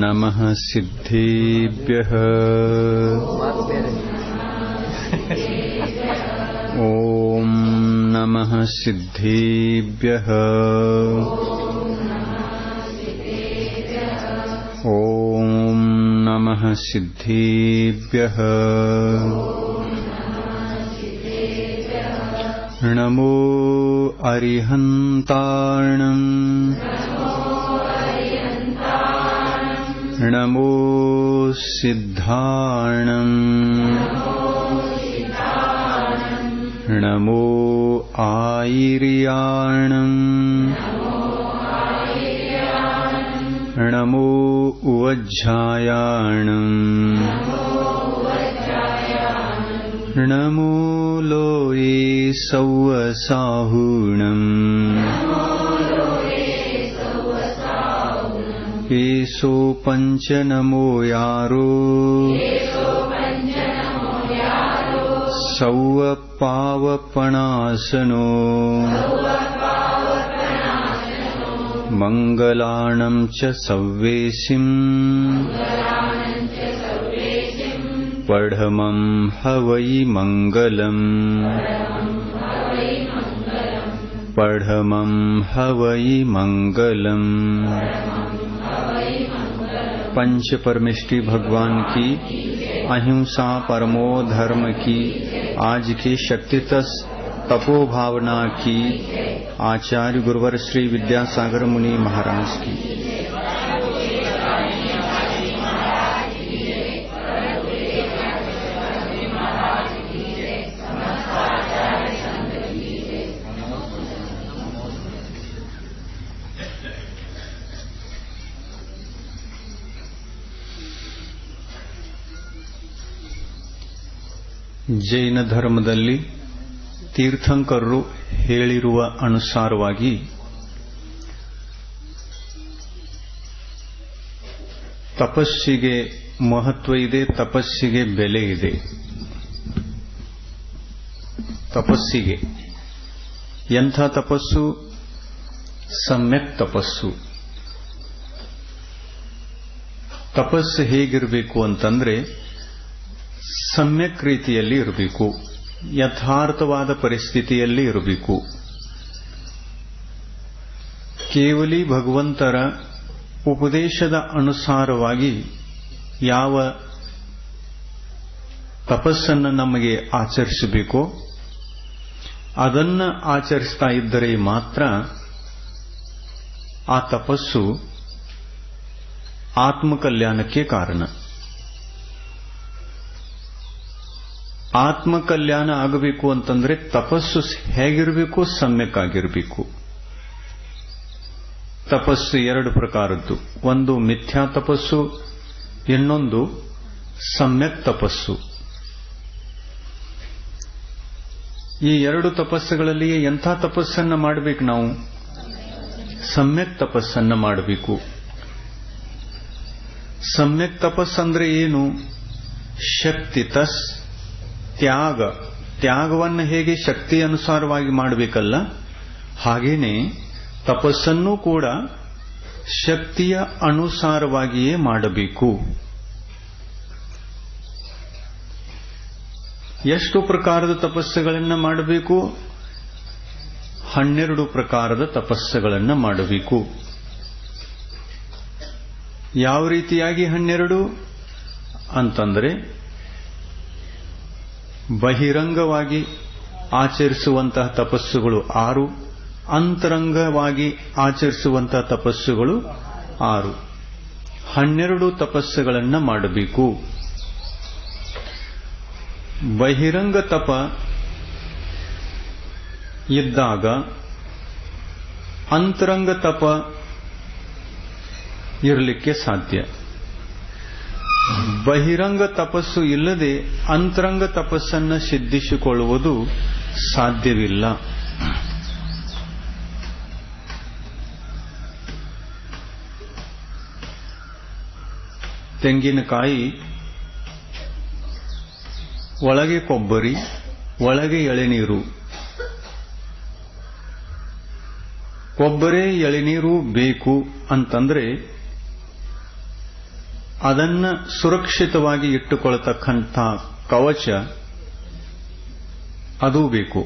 नमः सिद्धेभ्यः ॐ नमः सिद्धेभ्यः ॐ नमः सिद्धेभ्यः नमो अरिहन्ताणं नमो सिद्धाणं नमो आयर्याणं नमो उवज्झायाणं नमो लोये सौवसाहुणं एषो पञ्च नमो यारो सौवपावपणासनो मङ्गलानं च सव्वेशिं पढमं हवै मङ्गलम् पढमं हवै मङ्गलम्। पंच परमेष्टि भगवान की अहिंसा परमो धर्म की आज की शक्तितस तपोभावना की आचार्य गुरुवर श्री विद्यासागर मुनि महाराज की। ಜೈನ ಧರ್ಮದಲ್ಲಿ ತೀರ್ಥಂಕರರು ಹೇಳಿರುವ ಅನುಸಾರವಾಗಿ ತಪಸ್ಸಿಗೆ ಮಹತ್ವ ಇದೆ, ತಪಸ್ಸಿಗೆ ಬೆಲೆ ಇದೆ. ತಪಸ್ಸಿಗೆ ಎಂಥ ತಪಸ್ಸು? ಸಮ್ಯಕ್ ತಪಸ್ಸು. ತಪಸ್ಸು ಹೇಗಿರಬೇಕು ಅಂತಂದ್ರೆ ಸಮ್ಯಕ್ ರೀತಿಯಲ್ಲಿ ಇರಬೇಕು, ಯಥಾರ್ಥವಾದ ಪರಿಸ್ಥಿತಿಯಲ್ಲಿ ಇರಬೇಕು. ಕೇವಲಿ ಭಗವಂತರ ಉಪದೇಶದ ಅನುಸಾರವಾಗಿ ಯಾವ ತಪಸ್ಸನ್ನು ನಮಗೆ ಆಚರಿಸಬೇಕೋ ಅದನ್ನು ಆಚರಿಸ್ತಾ ಇದ್ದರೆ ಮಾತ್ರ ಆ ತಪಸ್ಸು ಆತ್ಮಕಲ್ಯಾಣಕ್ಕೆ ಕಾರಣ. ಆತ್ಮಕಲ್ಯಾಣ ಆಗಬೇಕು ಅಂತಂದ್ರೆ ತಪಸ್ಸು ಹೇಗಿರಬೇಕು? ಸಮ್ಯಕ್ ಆಗಿರಬೇಕು. ತಪಸ್ಸು ಎರಡು ಪ್ರಕಾರದ್ದು, ಒಂದು ಮಿಥ್ಯಾ ತಪಸ್ಸು, ಇನ್ನೊಂದು ಸಮ್ಯಕ್ ತಪಸ್ಸು. ಈ ಎರಡು ತಪಸ್ಸುಗಳಲ್ಲಿ ಎಂಥ ತಪಸ್ಸನ್ನ ಮಾಡಬೇಕು? ನಾವು ಸಮ್ಯಕ್ ತಪಸ್ಸನ್ನ ಮಾಡಬೇಕು. ಸಮ್ಯಕ್ ತಪಸ್ಸಂದ್ರೆ ಏನು? ಶಕ್ತಿ ತಸ್ ತ್ಯಾಗ. ತ್ಯಾಗವನ್ನು ಹೇಗೆ ಶಕ್ತಿ ಅನುಸಾರವಾಗಿ ಮಾಡಬೇಕಲ್ಲ, ಹಾಗೇನೆ ತಪಸ್ಸನ್ನು ಕೂಡ ಶಕ್ತಿಯ ಅನುಸಾರವಾಗಿಯೇ ಮಾಡಬೇಕು. ಎಷ್ಟು ಪ್ರಕಾರದ ತಪಸ್ಸುಗಳನ್ನು ಮಾಡಬೇಕು? 12 ಪ್ರಕಾರದ ತಪಸ್ಸುಗಳನ್ನು ಮಾಡಬೇಕು. ಯಾವ ರೀತಿಯಾಗಿ 12 ಅಂತಂದ್ರೆ ಬಹಿರಂಗವಾಗಿ ಆಚರಿಸುವಂತಹ ತಪಸ್ಸುಗಳು 6, ಅಂತರಂಗವಾಗಿ ಆಚರಿಸುವಂತಹ ತಪಸ್ಸುಗಳು 6. 12 ತಪಸ್ಸುಗಳನ್ನು ಮಾಡಬೇಕು. ಬಹಿರಂಗ ತಪ ಇದ್ದಾಗ ಅಂತರಂಗ ತಪ ಇರಲಿಕ್ಕೆ ಸಾಧ್ಯ. ಬಹಿರಂಗ ತಪಸ್ಸು ಇಲ್ಲದೆ ಅಂತರಂಗ ತಪಸ್ಸನ್ನು ಸಿದ್ಧಿಸಿಕೊಳ್ಳುವುದು ಸಾಧ್ಯವಿಲ್ಲ. ತೆಂಗಿನಕಾಯಿ ಒಳಗೆ ಕೊಬ್ಬರಿ, ಒಳಗೆ ಎಳೆನೀರು. ಕೊಬ್ಬರಿ ಎಳೆನೀರು ಬೇಕು ಅಂತಂದ್ರೆ ಅದನ್ನ ಸುರಕ್ಷಿತವಾಗಿ ಇಟ್ಟುಕೊಳ್ಳತಕ್ಕಂಥ ಕವಚ ಅದೂ ಬೇಕು.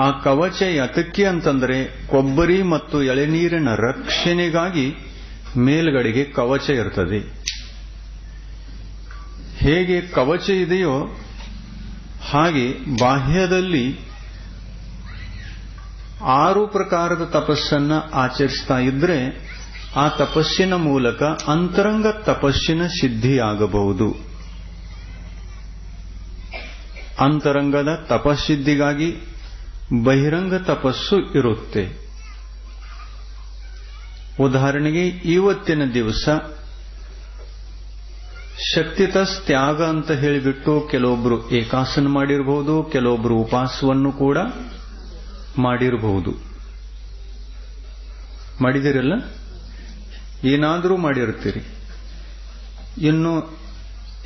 ಆ ಕವಚ ಯಾತಕ್ಕೆ ಅಂತಂದ್ರೆ ಕೊಬ್ಬರಿ ಮತ್ತು ಎಳೆನೀರಿನ ರಕ್ಷಣೆಗಾಗಿ ಮೇಲ್ಗಡೆಗೆ ಕವಚ ಇರ್ತದೆ. ಹೇಗೆ ಕವಚ ಇದೆಯೋ ಹಾಗೆ ಬಾಹ್ಯದಲ್ಲಿ 6 ಪ್ರಕಾರದ ತಪಸ್ಸನ್ನ ಆಚರಿಸ್ತಾ ಇದ್ರೆ ಆ ತಪಸ್ಸಿನ ಮೂಲಕ ಅಂತರಂಗ ತಪಸ್ಸಿನ ಸಿದ್ಧಿಯಾಗಬಹುದು. ಅಂತರಂಗದ ತಪಸ್ಸಿದ್ಧಿಗಾಗಿ ಬಹಿರಂಗ ತಪಸ್ಸು ಇರುತ್ತೆ. ಉದಾಹರಣೆಗೆ ಇವತ್ತಿನ ದಿವಸ ಶಕ್ತಿತಸ್ ತ್ಯಾಗ ಅಂತ ಹೇಳಿಬಿಟ್ಟು ಕೆಲವೊಬ್ರು ಏಕಾಸನ ಮಾಡಿರಬಹುದು, ಕೆಲವೊಬ್ರು ಉಪವಾಸವನ್ನು ಕೂಡ ಮಾಡಿರಬಹುದು. ಮಾಡಿದಿರಲ್ಲ, ಏನಾದರೂ ಮಾಡಿರ್ತೀರಿ. ಇನ್ನು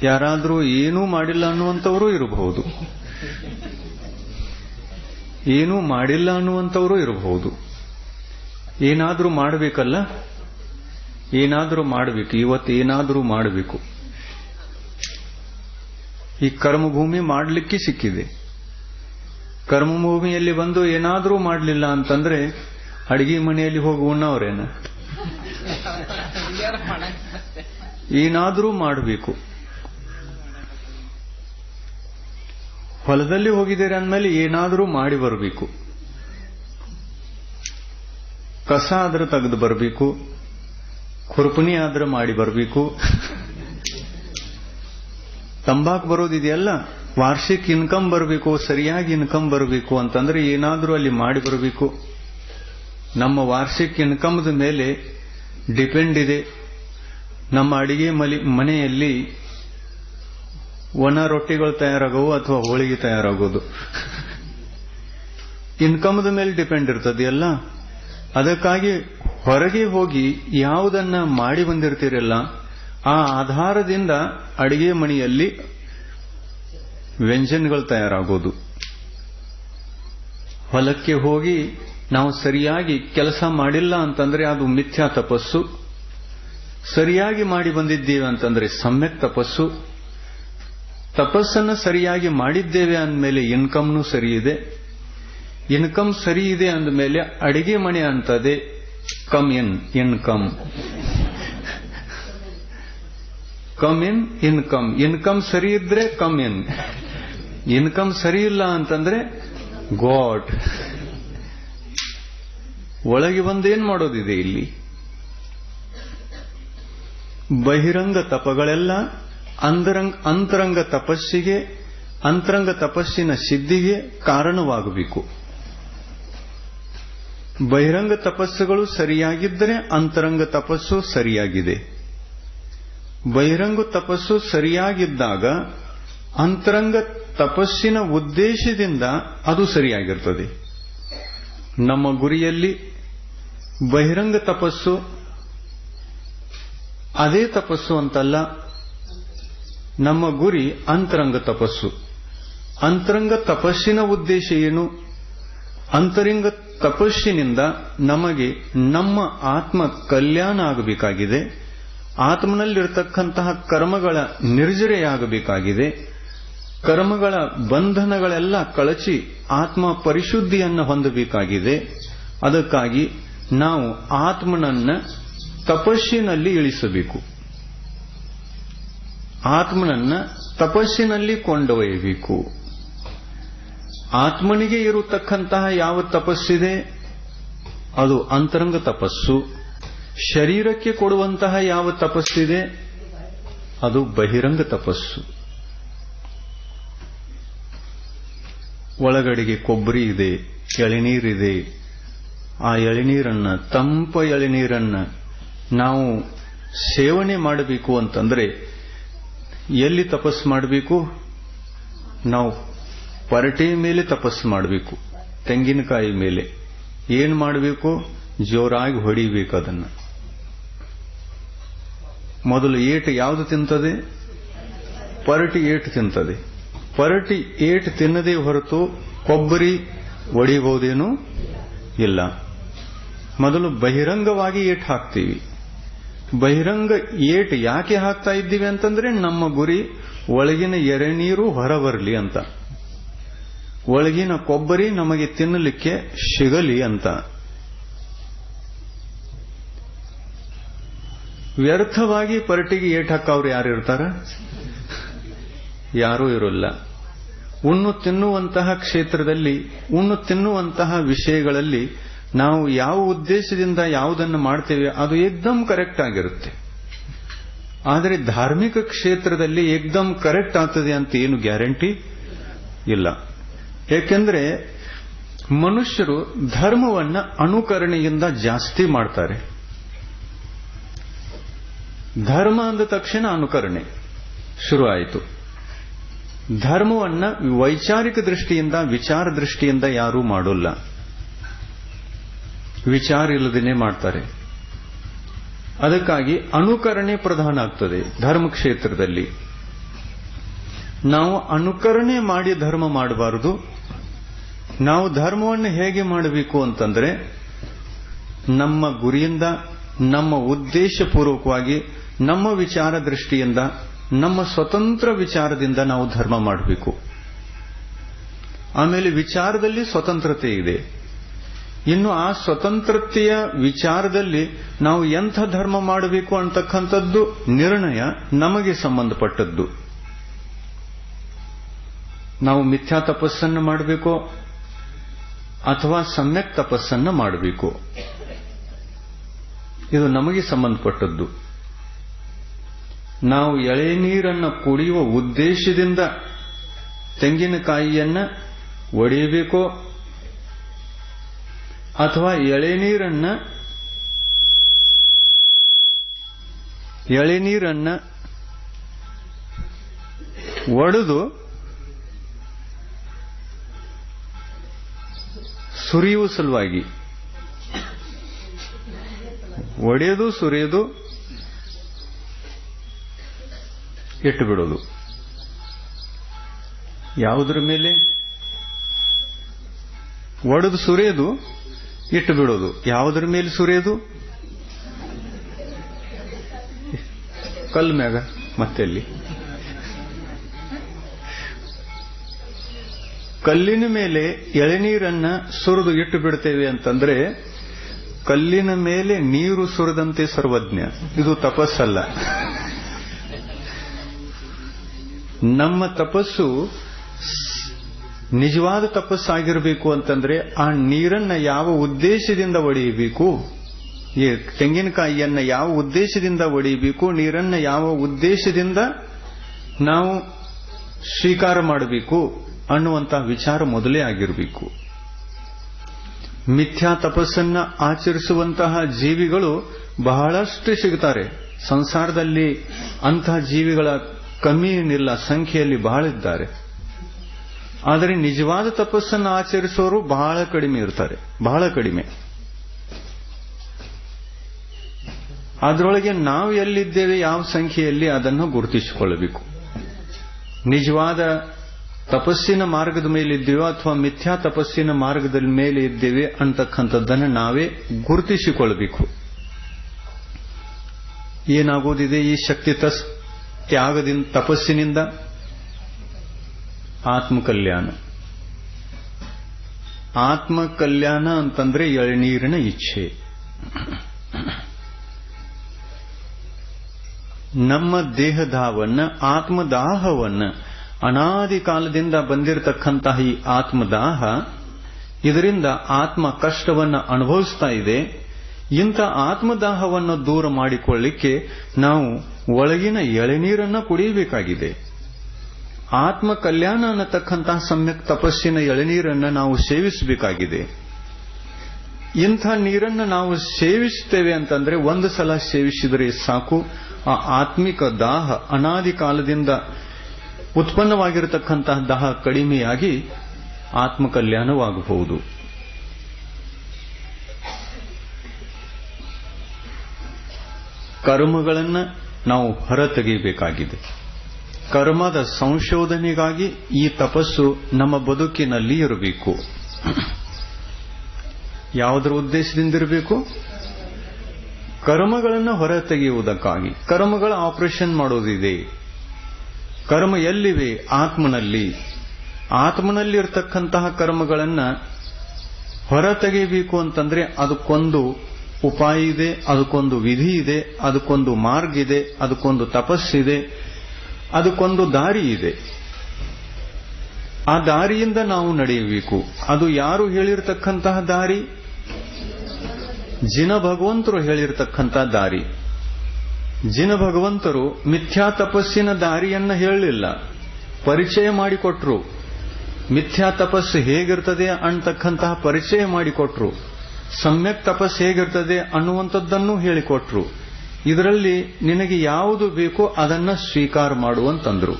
ಯಾರಾದರೂ ಏನೂ ಮಾಡಿಲ್ಲ ಅನ್ನುವಂಥವರು ಇರಬಹುದು, ಏನೂ ಮಾಡಿಲ್ಲ ಅನ್ನುವಂಥವರು ಇರಬಹುದು. ಏನಾದರೂ ಮಾಡಬೇಕಲ್ಲ, ಏನಾದರೂ ಮಾಡಬೇಕು. ಇವತ್ತು ಏನಾದರೂ ಮಾಡಬೇಕು. ಈ ಕರ್ಮಭೂಮಿ ಮಾಡಲಿಕ್ಕೆ ಸಿಕ್ಕಿದೆ. ಕರ್ಮಭೂಮಿಯಲ್ಲಿ ಬಂದು ಏನಾದರೂ ಮಾಡಲಿಲ್ಲ ಅಂತಂದ್ರೆ ಅಡಿಗೆ ಮನೆಯಲ್ಲಿ ಹೋಗಿ ಉಣ್ಣವ್ರೇನ? ಏನಾದರೂ ಮಾಡಬೇಕು. ಹೊಲದಲ್ಲಿ ಹೋಗಿದ್ದೀರಿ ಅಂದಮೇಲೆ ಏನಾದರೂ ಮಾಡಿ ಬರಬೇಕು. ಕಸ ಆದ್ರೆ ತೆಗೆದು ಬರಬೇಕು, ಖುರ್ಪಣಿ ಆದ್ರೆ ಮಾಡಿ ಬರಬೇಕು. ತಂಬಾಕು ಬರೋದಿದೆಯಲ್ಲ, ವಾರ್ಷಿಕ ಇನ್ಕಮ್ ಬರಬೇಕು, ಸರಿಯಾಗಿ ಇನ್ಕಮ್ ಬರಬೇಕು ಅಂತಂದ್ರೆ ಏನಾದರೂ ಅಲ್ಲಿ ಮಾಡಿ ಬರಬೇಕು. ನಮ್ಮ ವಾರ್ಷಿಕ ಇನ್ಕಮ್ದ ಮೇಲೆ ಡಿಪೆಂಡ್ ಇದೆ ನಮ್ಮ ಅಡಿಗೆ ಮನೆಯಲ್ಲಿ ಒಣ ರೊಟ್ಟಿಗಳು ತಯಾರಾಗವು ಅಥವಾ ಹೋಳಿಗೆ ತಯಾರಾಗೋದು. ಇನ್ಕಮ್ದ ಮೇಲೆ ಡಿಪೆಂಡ್ ಇರ್ತದೆಯಲ್ಲ. ಅದಕ್ಕಾಗಿ ಹೊರಗೆ ಹೋಗಿ ಯಾವುದನ್ನ ಮಾಡಿ ಬಂದಿರ್ತೀರಲ್ಲ, ಆ ಆಧಾರದಿಂದ ಅಡಿಗೆ ಮನೆಯಲ್ಲಿ ವ್ಯಂಜನಗಳು ತಯಾರಾಗೋದು. ಹೊಲಕ್ಕೆ ಹೋಗಿ ನಾವು ಸರಿಯಾಗಿ ಕೆಲಸ ಮಾಡಿಲ್ಲ ಅಂತಂದ್ರೆ ಅದು ಮಿಥ್ಯಾ ತಪಸ್ಸು. ಸರಿಯಾಗಿ ಮಾಡಿ ಬಂದಿದ್ದೇವೆ ಅಂತಂದ್ರೆ ಸಮ್ಯಕ್ ತಪಸ್ಸು. ತಪಸ್ಸನ್ನು ಸರಿಯಾಗಿ ಮಾಡಿದ್ದೇವೆ ಅಂದಮೇಲೆ ಇನ್ಕಮ್ನೂ ಸರಿ ಇದೆ. ಇನ್ಕಮ್ ಸರಿ ಇದೆ ಅಂದಮೇಲೆ ಅಡಿಗೆ ಮನೆ ಅಂತದೆ come in income, come in income. Income ಸರಿ ಇದ್ರೆ ಕಮ್ ಇನ್, ಇನ್ಕಮ್ ಸರಿ ಇಲ್ಲ ಅಂತಂದ್ರೆ ಗಾಡ್. ಒಳಗೆ ಬಂದೇನ್ ಮಾಡೋದಿದೆ ಇಲ್ಲಿ? ಬಹಿರಂಗ ತಪಗಳೆಲ್ಲ ಅಂತರಂಗ ತಪಸ್ಸಿಗೆ, ಅಂತರಂಗ ತಪಸ್ಸಿನ ಸಿದ್ಧಿಗೆ ಕಾರಣವಾಗಬೇಕು. ಬಹಿರಂಗ ತಪಸ್ಸುಗಳು ಸರಿಯಾಗಿದ್ದರೆ ಅಂತರಂಗ ತಪಸ್ಸು ಸರಿಯಾಗಿದೆ. ಬಹಿರಂಗ ತಪಸ್ಸು ಸರಿಯಾಗಿದ್ದಾಗ ಅಂತರಂಗ ತಪಸ್ಸಿನ ಉದ್ದೇಶದಿಂದ ಅದು ಸರಿಯಾಗಿರ್ತದೆ. ನಮ್ಮ ಗುರಿಯಲ್ಲಿ ಬಹಿರಂಗ ತಪಸ್ಸು ಅದೇ ತಪಸ್ಸು ಅಂತಲ್ಲ. ನಮ್ಮ ಗುರಿ ಅಂತರಂಗ ತಪಸ್ಸು. ಅಂತರಂಗ ತಪಸ್ಸಿನ ಉದ್ದೇಶ ಏನು? ಅಂತರಂಗ ತಪಸ್ಸಿನಿಂದ ನಮಗೆ ನಮ್ಮ ಆತ್ಮ ಕಲ್ಯಾಣ ಆಗಬೇಕಾಗಿದೆ. ಆತ್ಮನಲ್ಲಿರತಕ್ಕಂತಹ ಕರ್ಮಗಳ ನಿರ್ಜರೆಯಾಗಬೇಕಾಗಿದೆ. ಕರ್ಮಗಳ ಬಂಧನಗಳೆಲ್ಲ ಕಳಚಿ ಆತ್ಮ ಪರಿಶುದ್ಧಿಯನ್ನು ಹೊಂದಬೇಕಾಗಿದೆ. ಅದಕ್ಕಾಗಿ ನಾವು ಆತ್ಮನನ್ನ ತಪಸ್ಸಿನಲ್ಲಿ ಇಳಿಸಬೇಕು. ಆತ್ಮನನ್ನ ತಪಸ್ಸಿನಲ್ಲಿ ಕೊಂಡೊಯ್ಯಬೇಕು. ಆತ್ಮನಿಗೆ ಇರತಕ್ಕಂತಹ ಯಾವ ತಪಸ್ಸಿದೆ ಅದು ಅಂತರಂಗ ತಪಸ್ಸು. ಶರೀರಕ್ಕೆ ಕೊಡುವಂತಹ ಯಾವ ತಪಸ್ಸಿದೆ ಅದು ಬಹಿರಂಗ ತಪಸ್ಸು. ಒಳಗಡೆಗೆ ಕೊಬ್ಬರಿ ಇದೆ, ಎಳೆನೀರಿದೆ. ಆ ಎಳೆನೀರನ್ನ, ತಂಪ ಎಳೆನೀರನ್ನ ನಾವು ಸೇವನೆ ಮಾಡಬೇಕು ಅಂತಂದ್ರೆ ಎಲ್ಲಿ ತಪಸ್ಸು ಮಾಡಬೇಕು? ನಾವು ಪರಟೆ ಮೇಲೆ ತಪಸ್ಸು ಮಾಡಬೇಕು. ತೆಂಗಿನಕಾಯಿ ಮೇಲೆ ಏನ್ ಮಾಡಬೇಕು? ಜೋರಾಗಿ ಹೊಡಿಬೇಕು. ಅದನ್ನ ಮೊದಲು ಏಟು ಯಾವುದು ತಿಂತದೆ? ಪರಟಿ ಏಟು ತಿಂತದೆ. ಪರಟಿ ಏಟು ತಿನ್ನದೇ ಹೊರತು ಕೊಬ್ಬರಿ ಒಡಿಬಹುದೇನೂ ಇಲ್ಲ. ಮೊದಲು ಬಹಿರಂಗವಾಗಿ ಏಟು ಹಾಕ್ತೀವಿ. ಬಹಿರಂಗ ಏಟ್ ಯಾಕೆ ಹಾಕ್ತಾ ಇದ್ದೀವಿ ಅಂತಂದ್ರೆ ನಮ್ಮ ಗುರಿ ಒಳಗಿನ ಎರೆನೀರು ಹೊರಬರಲಿ ಅಂತ, ಒಳಗಿನ ಕೊಬ್ಬರಿ ನಮಗೆ ತಿನ್ನಲಿಕ್ಕೆ ಸಿಗಲಿ ಅಂತ. ವ್ಯರ್ಥವಾಗಿ ಪರಟಿಗೆ ಏಟ್ ಹಾಕವ್ರು ಯಾರಿರ್ತಾರ? ಯಾರೂ ಇರೋಲ್ಲ. ಉಣ್ಣು ತಿನ್ನುವಂತಹ ಕ್ಷೇತ್ರದಲ್ಲಿ, ಉಣ್ಣು ತಿನ್ನುವಂತಹ ವಿಷಯಗಳಲ್ಲಿ ನಾವು ಯಾವ ಉದ್ದೇಶದಿಂದ ಯಾವುದನ್ನು ಮಾಡ್ತೇವೆ ಅದು ಏಕ್ದಮ್ ಕರೆಕ್ಟ್ ಆಗಿರುತ್ತೆ. ಆದರೆ ಧಾರ್ಮಿಕ ಕ್ಷೇತ್ರದಲ್ಲಿ ಏಕ್ದಮ್ ಕರೆಕ್ಟ್ ಆಗ್ತದೆ ಅಂತ ಏನು ಗ್ಯಾರಂಟಿ ಇಲ್ಲ. ಏಕೆಂದ್ರೆ ಮನುಷ್ಯರು ಧರ್ಮವನ್ನ ಅನುಕರಣೆಯಿಂದ ಜಾಸ್ತಿ ಮಾಡ್ತಾರೆ. ಧರ್ಮ ಅಂದ ತಕ್ಷಣ ಅನುಕರಣೆ ಶುರು ಆಯಿತು. ಧರ್ಮವನ್ನ ವೈಚಾರಿಕ ದೃಷ್ಟಿಯಿಂದ, ವಿಚಾರ ದೃಷ್ಟಿಯಿಂದ ಯಾರೂ ಮಾಡೋಲ್ಲ. ವಿಚಾರ ಇಲ್ಲದೇನೆ ಮಾಡ್ತಾರೆ. ಅದಕ್ಕಾಗಿ ಅನುಕರಣೆ ಪ್ರಧಾನ ಆಗ್ತದೆ ಧರ್ಮ ಕ್ಷೇತ್ರದಲ್ಲಿ. ನಾವು ಅನುಕರಣೆ ಮಾಡಿ ಧರ್ಮ ಮಾಡಬಾರದು. ನಾವು ಧರ್ಮವನ್ನು ಹೇಗೆ ಮಾಡಬೇಕು ಅಂತಂದ್ರೆ ನಮ್ಮ ಗುರಿಯಿಂದ, ನಮ್ಮ ಉದ್ದೇಶಪೂರ್ವಕವಾಗಿ, ನಮ್ಮ ವಿಚಾರ ದೃಷ್ಟಿಯಿಂದ, ನಮ್ಮ ಸ್ವತಂತ್ರ ವಿಚಾರದಿಂದ ನಾವು ಧರ್ಮ ಮಾಡಬೇಕು. ಆಮೇಲೆ ವಿಚಾರದಲ್ಲಿ ಸ್ವತಂತ್ರತೆ ಇದೆ. ಇನ್ನು ಆ ಸ್ವತಂತ್ರತೆಯ ವಿಚಾರದಲ್ಲಿ ನಾವು ಎಂಥ ಧರ್ಮ ಮಾಡಬೇಕು ಅಂತಕ್ಕಂಥದ್ದು ನಿರ್ಣಯ ನಮಗೆ ಸಂಬಂಧಪಟ್ಟದ್ದು. ನಾವು ಮಿಥ್ಯಾ ತಪಸ್ಸನ್ನು ಮಾಡಬೇಕು ಅಥವಾ ಸಮ್ಯಕ್ ತಪಸ್ಸನ್ನು ಮಾಡಬೇಕು, ಇದು ನಮಗೆ ಸಂಬಂಧಪಟ್ಟದ್ದು. ನಾವು ಎಳೆನೀರನ್ನು ಕುಡಿಯುವ ಉದ್ದೇಶದಿಂದ ತೆಂಗಿನಕಾಯಿಯನ್ನ ಒಡೆಯಬೇಕೋ ಅಥವಾ ಎಳೆನೀರನ್ನ ಒಡೆದು ಸುರಿಯುವ ಸಲುವಾಗಿ, ಒಡೆಯೋದು ಸುರಿಯೋದು ಇಟ್ಟು ಬಿಡೋದು. ಯಾವುದರ ಮೇಲೆ? ಒಡೆದು ಸುರಿಯೋದು, ಇಟ್ಟು ಬಿಡೋದು. ಯಾವುದರ ಮೇಲೆ ಸುರಿಯೋದು? ಕಲ್ಲು ಮ್ಯಾಗ. ಮತ್ತೆ ಅಲ್ಲಿ ಕಲ್ಲಿನ ಮೇಲೆ ಎಳೆನೀರನ್ನ ಸುರಿದು ಇಟ್ಟು ಬಿಡ್ತೇವೆ ಅಂತಂದ್ರೆ ಕಲ್ಲಿನ ಮೇಲೆ ನೀರು ಸುರಿದಂತೆ ಸರ್ವಜ್ಞ. ಇದು ತಪಸ್ಸಲ್ಲ. ನಮ್ಮ ತಪಸ್ಸು ನಿಜವಾದ ತಪಸ್ಸಾಗಿರಬೇಕು ಅಂತಂದ್ರೆ ಆ ನೀರನ್ನ ಯಾವ ಉದ್ದೇಶದಿಂದ ಒಡೆಯಬೇಕು, ತೆಂಗಿನಕಾಯಿಯನ್ನ ಯಾವ ಉದ್ದೇಶದಿಂದ ಒಡೆಯಬೇಕು, ನೀರನ್ನ ಯಾವ ಉದ್ದೇಶದಿಂದ ನಾವು ಸ್ವೀಕಾರ ಮಾಡಬೇಕು ಅನ್ನುವಂತಹ ವಿಚಾರ ಮೊದಲೇ ಆಗಿರಬೇಕು. ಮಿಥ್ಯಾ ತಪಸ್ಸನ್ನ ಆಚರಿಸುವಂತಹ ಜೀವಿಗಳು ಬಹಳಷ್ಟು ಸಿಗುತ್ತಾರೆ ಸಂಸಾರದಲ್ಲಿ. ಅಂತಹ ಜೀವಿಗಳ ಕಮ್ಮಿ ಏನಿಲ್ಲ, ಸಂಖ್ಯೆಯಲ್ಲಿ ಬಹಳ ಇದ್ದಾರೆ. ಆದರೆ ನಿಜವಾದ ತಪಸ್ಸನ್ನು ಆಚರಿಸೋರು ಬಹಳ ಕಡಿಮೆ ಇರ್ತಾರೆ, ಬಹಳ ಕಡಿಮೆ. ಅದರೊಳಗೆ ನಾವು ಎಲ್ಲಿದ್ದೇವೆ, ಯಾವ ಸಂಖ್ಯೆಯಲ್ಲಿ, ಅದನ್ನು ಗುರುತಿಸಿಕೊಳ್ಳಬೇಕು. ನಿಜವಾದ ತಪಸ್ಸಿನ ಮಾರ್ಗದ ಮೇಲೆ ಇದ್ದೇವೋ ಅಥವಾ ತ್ಯಾಗ ತಪಸ್ಸಿನ ಮಾರ್ಗದ ಮೇಲೆ ಇದ್ದೇವೆ ಅಂತಕ್ಕಂಥದ್ದನ್ನು ನಾವೇ ಗುರುತಿಸಿಕೊಳ್ಳಬೇಕು. ಏನಾಗೋದಿದೆ ಈ ಶಕ್ತಿ ತ್ಯಾಗದಿಂದ, ತಪಸ್ಸಿನಿಂದ? ಆತ್ಮಕಲ್ಯಾಣ. ಆತ್ಮಕಲ್ಯಾಣ ಅಂತಂದ್ರೆ ಎಳನೀರಿನ ಇಚ್ಛೆ. ನಮ್ಮ ದೇಹದಾಹವನ್ನ, ಆತ್ಮದಾಹವನ್ನ, ಅನಾದಿ ಕಾಲದಿಂದ ಬಂದಿರತಕ್ಕಂತಹ ಈ ಆತ್ಮದಾಹ, ಇದರಿಂದ ಆತ್ಮ ಕಷ್ಟವನ್ನು ಅನುಭವಿಸ್ತಾ ಇದೆ. ಇಂಥ ಆತ್ಮದಾಹವನ್ನು ದೂರ ಮಾಡಿಕೊಳ್ಳಿಕ್ಕೆ ನಾವು ಒಳಗಿನ ಎಳೆನೀರನ್ನು ಕುಡಿಯಬೇಕಾಗಿದೆ. ಆತ್ಮ ಕಲ್ಯಾಣ ಅನ್ನತಕ್ಕಂತಹ ಸಮ್ಯಕ್ ತಪಸ್ಸಿನ ಎಳೆನೀರನ್ನು ನಾವು ಸೇವಿಸಬೇಕಾಗಿದೆ. ಇಂಥ ನೀರನ್ನು ನಾವು ಸೇವಿಸುತ್ತೇವೆ ಅಂತಂದ್ರೆ ಒಂದು ಸಲ ಸೇವಿಸಿದರೆ ಸಾಕು, ಆ ಆತ್ಮಿಕ ದಾಹ, ಅನಾದಿ ಕಾಲದಿಂದ ಉತ್ಪನ್ನವಾಗಿರತಕ್ಕಂತಹ ದಾಹ ಕಡಿಮೆಯಾಗಿ ಆತ್ಮಕಲ್ಯಾಣವಾಗಬಹುದು. ಕರ್ಮಗಳನ್ನು ನಾವು ಹೊರತೆಗೆಯಬೇಕಾಗಿದೆ. ಕರ್ಮದ ಸಂಶೋಧನೆಗಾಗಿ ಈ ತಪಸ್ಸು ನಮ್ಮ ಬದುಕಿನಲ್ಲಿ ಇರಬೇಕು. ಯಾವುದರ ಉದ್ದೇಶದಿಂದ ಇರಬೇಕು? ಕರ್ಮಗಳನ್ನು ಹೊರತೆಗೆಯುವುದಕ್ಕಾಗಿ. ಕರ್ಮಗಳ ಆಪರೇಷನ್ ಮಾಡೋದಿದೆ. ಕರ್ಮ ಎಲ್ಲಿವೆ? ಆತ್ಮನಲ್ಲಿ. ಆತ್ಮನಲ್ಲಿರ್ತಕ್ಕಂತಹ ಕರ್ಮಗಳನ್ನ ಹೊರತೆಗೆಯಬೇಕು ಅಂತಂದ್ರೆ ಅದಕ್ಕೊಂದು ಉಪಾಯ ಇದೆ, ಅದಕ್ಕೊಂದು ವಿಧಿ ಇದೆ, ಅದಕ್ಕೊಂದು ಮಾರ್ಗ ಇದೆ, ಅದಕ್ಕೊಂದು ತಪಸ್ಸಿದೆ, ಅದಕ್ಕೊಂದು ದಾರಿ ಇದೆ. ಆ ದಾರಿಯಿಂದ ನಾವು ನಡೆಯಬೇಕು. ಅದು ಯಾರು ಹೇಳಿರ್ತಕ್ಕಂತಹ ದಾರಿ? ಜಿನ ಭಗವಂತರು ಹೇಳಿರ್ತಕ್ಕಂತಹ ದಾರಿ. ಜಿನ ಭಗವಂತರು ಮಿಥ್ಯಾ ತಪಸ್ಸಿನ ದಾರಿಯನ್ನ ಹೇಳಲಿಲ್ಲ, ಪರಿಚಯ ಮಾಡಿಕೊಟ್ರು. ಮಿಥ್ಯಾ ತಪಸ್ಸು ಹೇಗಿರ್ತದೆ ಅಂತಕ್ಕಂತಹ ಪರಿಚಯ ಮಾಡಿಕೊಟ್ರು. ಸಮ್ಯಕ್ ತಪಸ್ಸು ಹೇಗಿರ್ತದೆ ಅನ್ನುವಂಥದ್ದನ್ನು ಹೇಳಿಕೊಟ್ರು. ಇದರಲ್ಲಿ ನಿನಗೆ ಯಾವುದು ಬೇಕೋ ಅದನ್ನ ಸ್ವೀಕಾರ ಮಾಡುವಂತಂದ್ರು.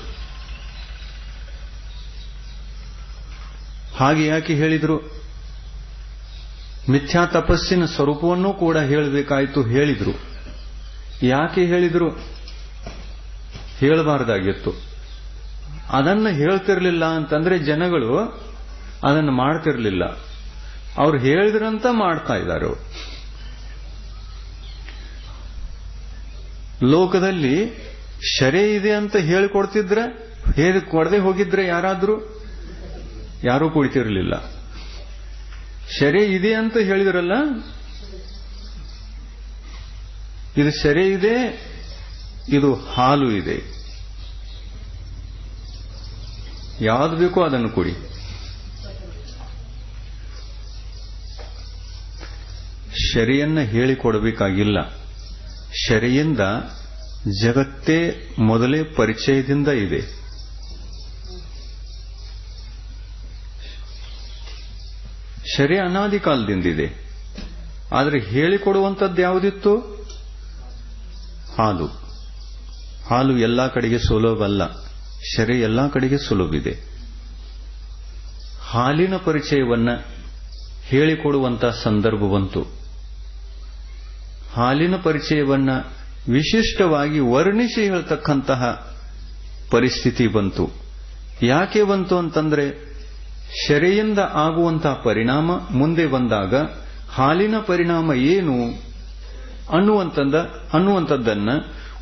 ಹಾಗೆ ಯಾಕೆ ಹೇಳಿದ್ರು? ಮಿಥ್ಯಾ ತಪಸ್ಸಿನ ಸ್ವರೂಪವನ್ನೂ ಕೂಡ ಹೇಳಬೇಕಾಯಿತು. ಹೇಳಿದ್ರು. ಯಾಕೆ ಹೇಳಿದ್ರು? ಹೇಳಬಾರ್ದಾಗಿತ್ತು. ಅದನ್ನು ಹೇಳ್ತಿರ್ಲಿಲ್ಲ ಅಂತಂದ್ರೆ ಜನಗಳು ಅದನ್ನು ಮಾಡ್ತಿರ್ಲಿಲ್ಲ. ಅವ್ರು ಹೇಳಿದ್ರಂತ ಮಾಡ್ತಾ ಇದ್ದಾರೆ. ಲೋಕದಲ್ಲಿ ಶರೆ ಇದೆ ಅಂತ ಹೇಳಿಕೊಡ್ತಿದ್ರೆ, ಹೇಳಿಕೊಡದೆ ಹೋಗಿದ್ರೆ ಯಾರೂ ಕುಳಿತಿರಲಿಲ್ಲ. ಶರೆ ಇದೆ ಅಂತ ಹೇಳಿದ್ರಲ್ಲ, ಇದು ಶರೆ ಇದೆ, ಇದು ಹಾಲು ಇದೆ, ಯಾವುದು ಬೇಕೋ ಅದನ್ನು ಕೊಡಿ. ಶರೆಯನ್ನ ಹೇಳಿಕೊಡಬೇಕಾಗಿಲ್ಲ. ಶರೆಯಿಂದ ಜಗತ್ತೇ ಮೊದಲೇ ಪರಿಚಯದಿಂದ ಇದೆ. ಶರೆ ಅನಾದಿ ಕಾಲದಿಂದಿದೆ. ಆದರೆ ಹೇಳಿಕೊಡುವಂಥದ್ದು ಯಾವುದಿತ್ತು? ಹಾಲು. ಹಾಲು ಎಲ್ಲಾ ಕಡೆಗೆ ಸುಲಭವಲ್ಲ, ಶರೆ ಎಲ್ಲಾ ಕಡೆಗೆ ಸುಲಭಿದೆ. ಹಾಲಿನ ಪರಿಚಯವನ್ನ ಹೇಳಿಕೊಡುವಂತ ಸಂದರ್ಭ ಬಂತು. ಹಾಲಿನ ಪರಿಚಯವನ್ನ ವಿಶಿಷ್ಟವಾಗಿ ವರ್ಣಿಸಿ ಹೇಳ್ತಕ್ಕಂತಹ ಪರಿಸ್ಥಿತಿ ಬಂತು. ಯಾಕೆ ಬಂತು ಅಂತಂದ್ರೆ, ಶರೆಯಿಂದ ಆಗುವಂತಹ ಪರಿಣಾಮ ಮುಂದೆ ಬಂದಾಗ ಹಾಲಿನ ಪರಿಣಾಮ ಏನು ಅನ್ನುವಂಥದ್ದನ್ನ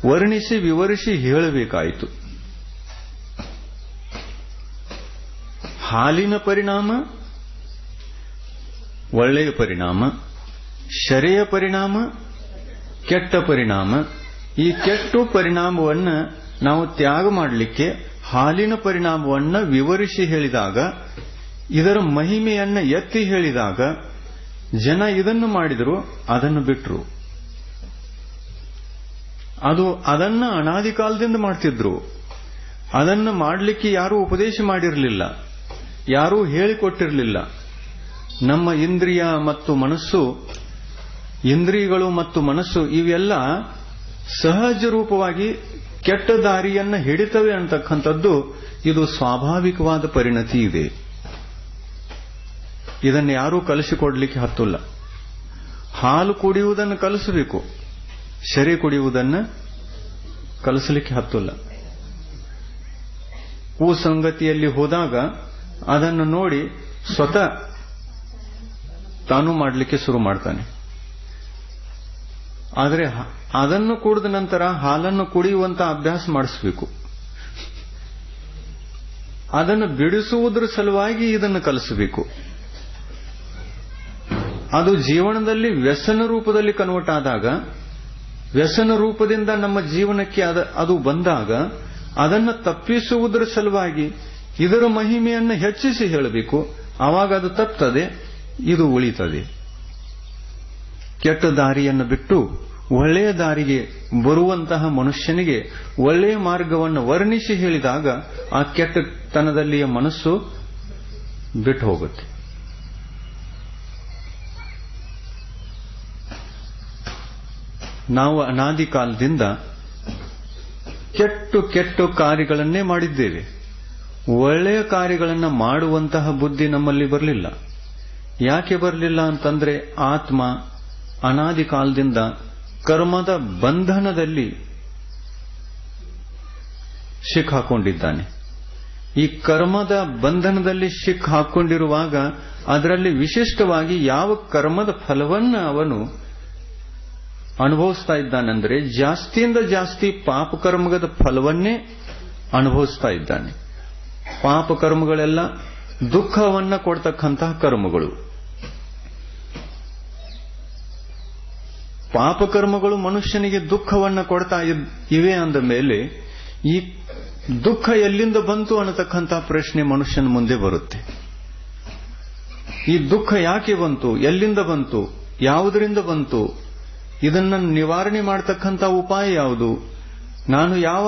ವರ್ಣಿಸಿ ವಿವರಿಸಿ ಹೇಳಬೇಕಾಯಿತು. ಹಾಲಿನ ಪರಿಣಾಮ ಒಳ್ಳೆಯ ಪರಿಣಾಮ, ಶರೆಯ ಪರಿಣಾಮ ಕೆಟ್ಟ ಪರಿಣಾಮ. ಈ ಕೆಟ್ಟ ಪರಿಣಾಮವನ್ನ ನಾವು ತ್ಯಾಗ ಮಾಡಲಿಕ್ಕೆ ಹಾಲಿನ ಪರಿಣಾಮವನ್ನ ವಿವರಿಸಿ ಹೇಳಿದಾಗ, ಇದರ ಮಹಿಮೆಯನ್ನ ಎತ್ತಿ ಹೇಳಿದಾಗ ಜನ ಇದನ್ನು ಮಾಡಿದ್ರು, ಅದನ್ನು ಬಿಟ್ರು. ಅದನ್ನ ಅನಾದಿ ಕಾಲದಿಂದ ಮಾಡ್ತಿದ್ರು. ಅದನ್ನು ಮಾಡಲಿಕ್ಕೆ ಯಾರೂ ಉಪದೇಶ ಮಾಡಿರಲಿಲ್ಲ, ಯಾರೂ ಹೇಳಿಕೊಟ್ಟಿರಲಿಲ್ಲ. ನಮ್ಮ ಇಂದ್ರಿಯಗಳು ಮತ್ತು ಮನಸ್ಸು ಇವೆಲ್ಲ ಸಹಜ ರೂಪವಾಗಿ ಕೆಟ್ಟ ದಾರಿಯನ್ನ ಹಿಡಿತವೆ ಅಂತಕ್ಕಂಥದ್ದು ಇದು ಸ್ವಾಭಾವಿಕವಾದ ಪರಿಣತಿ ಇದೆ. ಇದನ್ನು ಯಾರೂ ಕಲಿಸಿಕೊಡ್ಲಿಕ್ಕೆ ಹತ್ತಿಲ್ಲ. ಹಾಲು ಕುಡಿಯುವುದನ್ನು ಕಲಿಸಬೇಕು, ಶರೆ ಕುಡಿಯುವುದನ್ನು ಕಲಿಸಲಿಕ್ಕೆ ಹತ್ತಿಲ್ಲ. ಸಂಗತಿಯಲ್ಲಿ ಹೋದಾಗ ಅದನ್ನು ನೋಡಿ ಸ್ವತಃ ತಾನು ಮಾಡಲಿಕ್ಕೆ ಶುರು ಮಾಡ್ತಾನೆ. ಆದರೆ ಅದನ್ನು ಕುಡಿದ ನಂತರ ಹಾಲನ್ನು ಕುಡಿಯುವಂತ ಅಭ್ಯಾಸ ಮಾಡಿಸಬೇಕು. ಅದನ್ನು ಬಿಡಿಸುವುದರ ಸಲುವಾಗಿ ಇದನ್ನು ಕಲಿಸಬೇಕು. ಅದು ಜೀವನದಲ್ಲಿ ವ್ಯಸನ ರೂಪದಲ್ಲಿ ಕನ್ವರ್ಟ್ ಆದಾಗ, ವ್ಯಸನ ರೂಪದಿಂದ ನಮ್ಮ ಜೀವನಕ್ಕೆ ಅದು ಬಂದಾಗ, ಅದನ್ನು ತಪ್ಪಿಸುವುದರ ಸಲುವಾಗಿ ಇದರ ಮಹಿಮೆಯನ್ನು ಹೆಚ್ಚಿಸಿ ಹೇಳಬೇಕು. ಆವಾಗ ಅದು ತಪ್ತದೆ, ಇದು ಉಳಿತದೆ. ಕೆಟ್ಟ ದಾರಿಯನ್ನು ಬಿಟ್ಟು ಒಳ್ಳೆಯ ದಾರಿಗೆ ಬರುವಂತಹ ಮನುಷ್ಯನಿಗೆ ಒಳ್ಳೆಯ ಮಾರ್ಗವನ್ನು ವರ್ಣಿಸಿ ಹೇಳಿದಾಗ ಆ ಕೆಟ್ಟತನದಲ್ಲಿಯ ಮನಸ್ಸು ಬಿಟ್ಟು ಹೋಗುತ್ತೆ. ನಾವು ಅನಾದಿ ಕಾಲದಿಂದ ಕೆಟ್ಟ ಕಾರ್ಯಗಳನ್ನೇ ಮಾಡಿದ್ದೇವೆ. ಒಳ್ಳೆಯ ಕಾರ್ಯಗಳನ್ನು ಮಾಡುವಂತಹ ಬುದ್ಧಿ ನಮ್ಮಲ್ಲಿ ಬರಲಿಲ್ಲ. ಯಾಕೆ ಬರಲಿಲ್ಲ ಅಂತಂದ್ರೆ, ಆತ್ಮ ಅನಾದಿ ಕಾಲದಿಂದ ಕರ್ಮದ ಬಂಧನದಲ್ಲಿ ಸಿಕ್ಕಾಕೊಂಡಿದ್ದಾನೆ. ಈ ಕರ್ಮದ ಬಂಧನದಲ್ಲಿ ಸಿಕ್ಕಾಕೊಂಡಿರುವಾಗ ಅದರಲ್ಲಿ ವಿಶಿಷ್ಟವಾಗಿ ಯಾವ ಕರ್ಮದ ಫಲವನ್ನು ಅವನು ಅನುಭವಿಸ್ತಾ ಇದ್ದಾನೆಂದ್ರೆ ಜಾಸ್ತಿಯಿಂದ ಜಾಸ್ತಿ ಪಾಪಕರ್ಮದ ಫಲವನ್ನೇ ಅನುಭವಿಸ್ತಾ ಇದ್ದಾನೆ. ಪಾಪಕರ್ಮಗಳೆಲ್ಲ ದುಃಖವನ್ನ ಕೊಡ್ತಕ್ಕಂತಹ ಕರ್ಮಗಳು. ಪಾಪಕರ್ಮಗಳು ಮನುಷ್ಯನಿಗೆ ದುಃಖವನ್ನ ಕೊಡ್ತಾ ಇವೆ ಅಂದ ಮೇಲೆ ಈ ದುಃಖ ಎಲ್ಲಿಂದ ಬಂತು ಅನ್ನತಕ್ಕಂತಹ ಪ್ರಶ್ನೆ ಮನುಷ್ಯನ ಮುಂದೆ ಬರುತ್ತೆ. ಈ ದುಃಖ ಯಾಕೆ ಬಂತು, ಎಲ್ಲಿಂದ ಬಂತು, ಯಾವುದರಿಂದ ಬಂತು, ಇದನ್ನ ನಿವಾರಣೆ ಮಾಡತಕ್ಕಂಥ ಉಪಾಯ ಯಾವುದು, ನಾನು ಯಾವ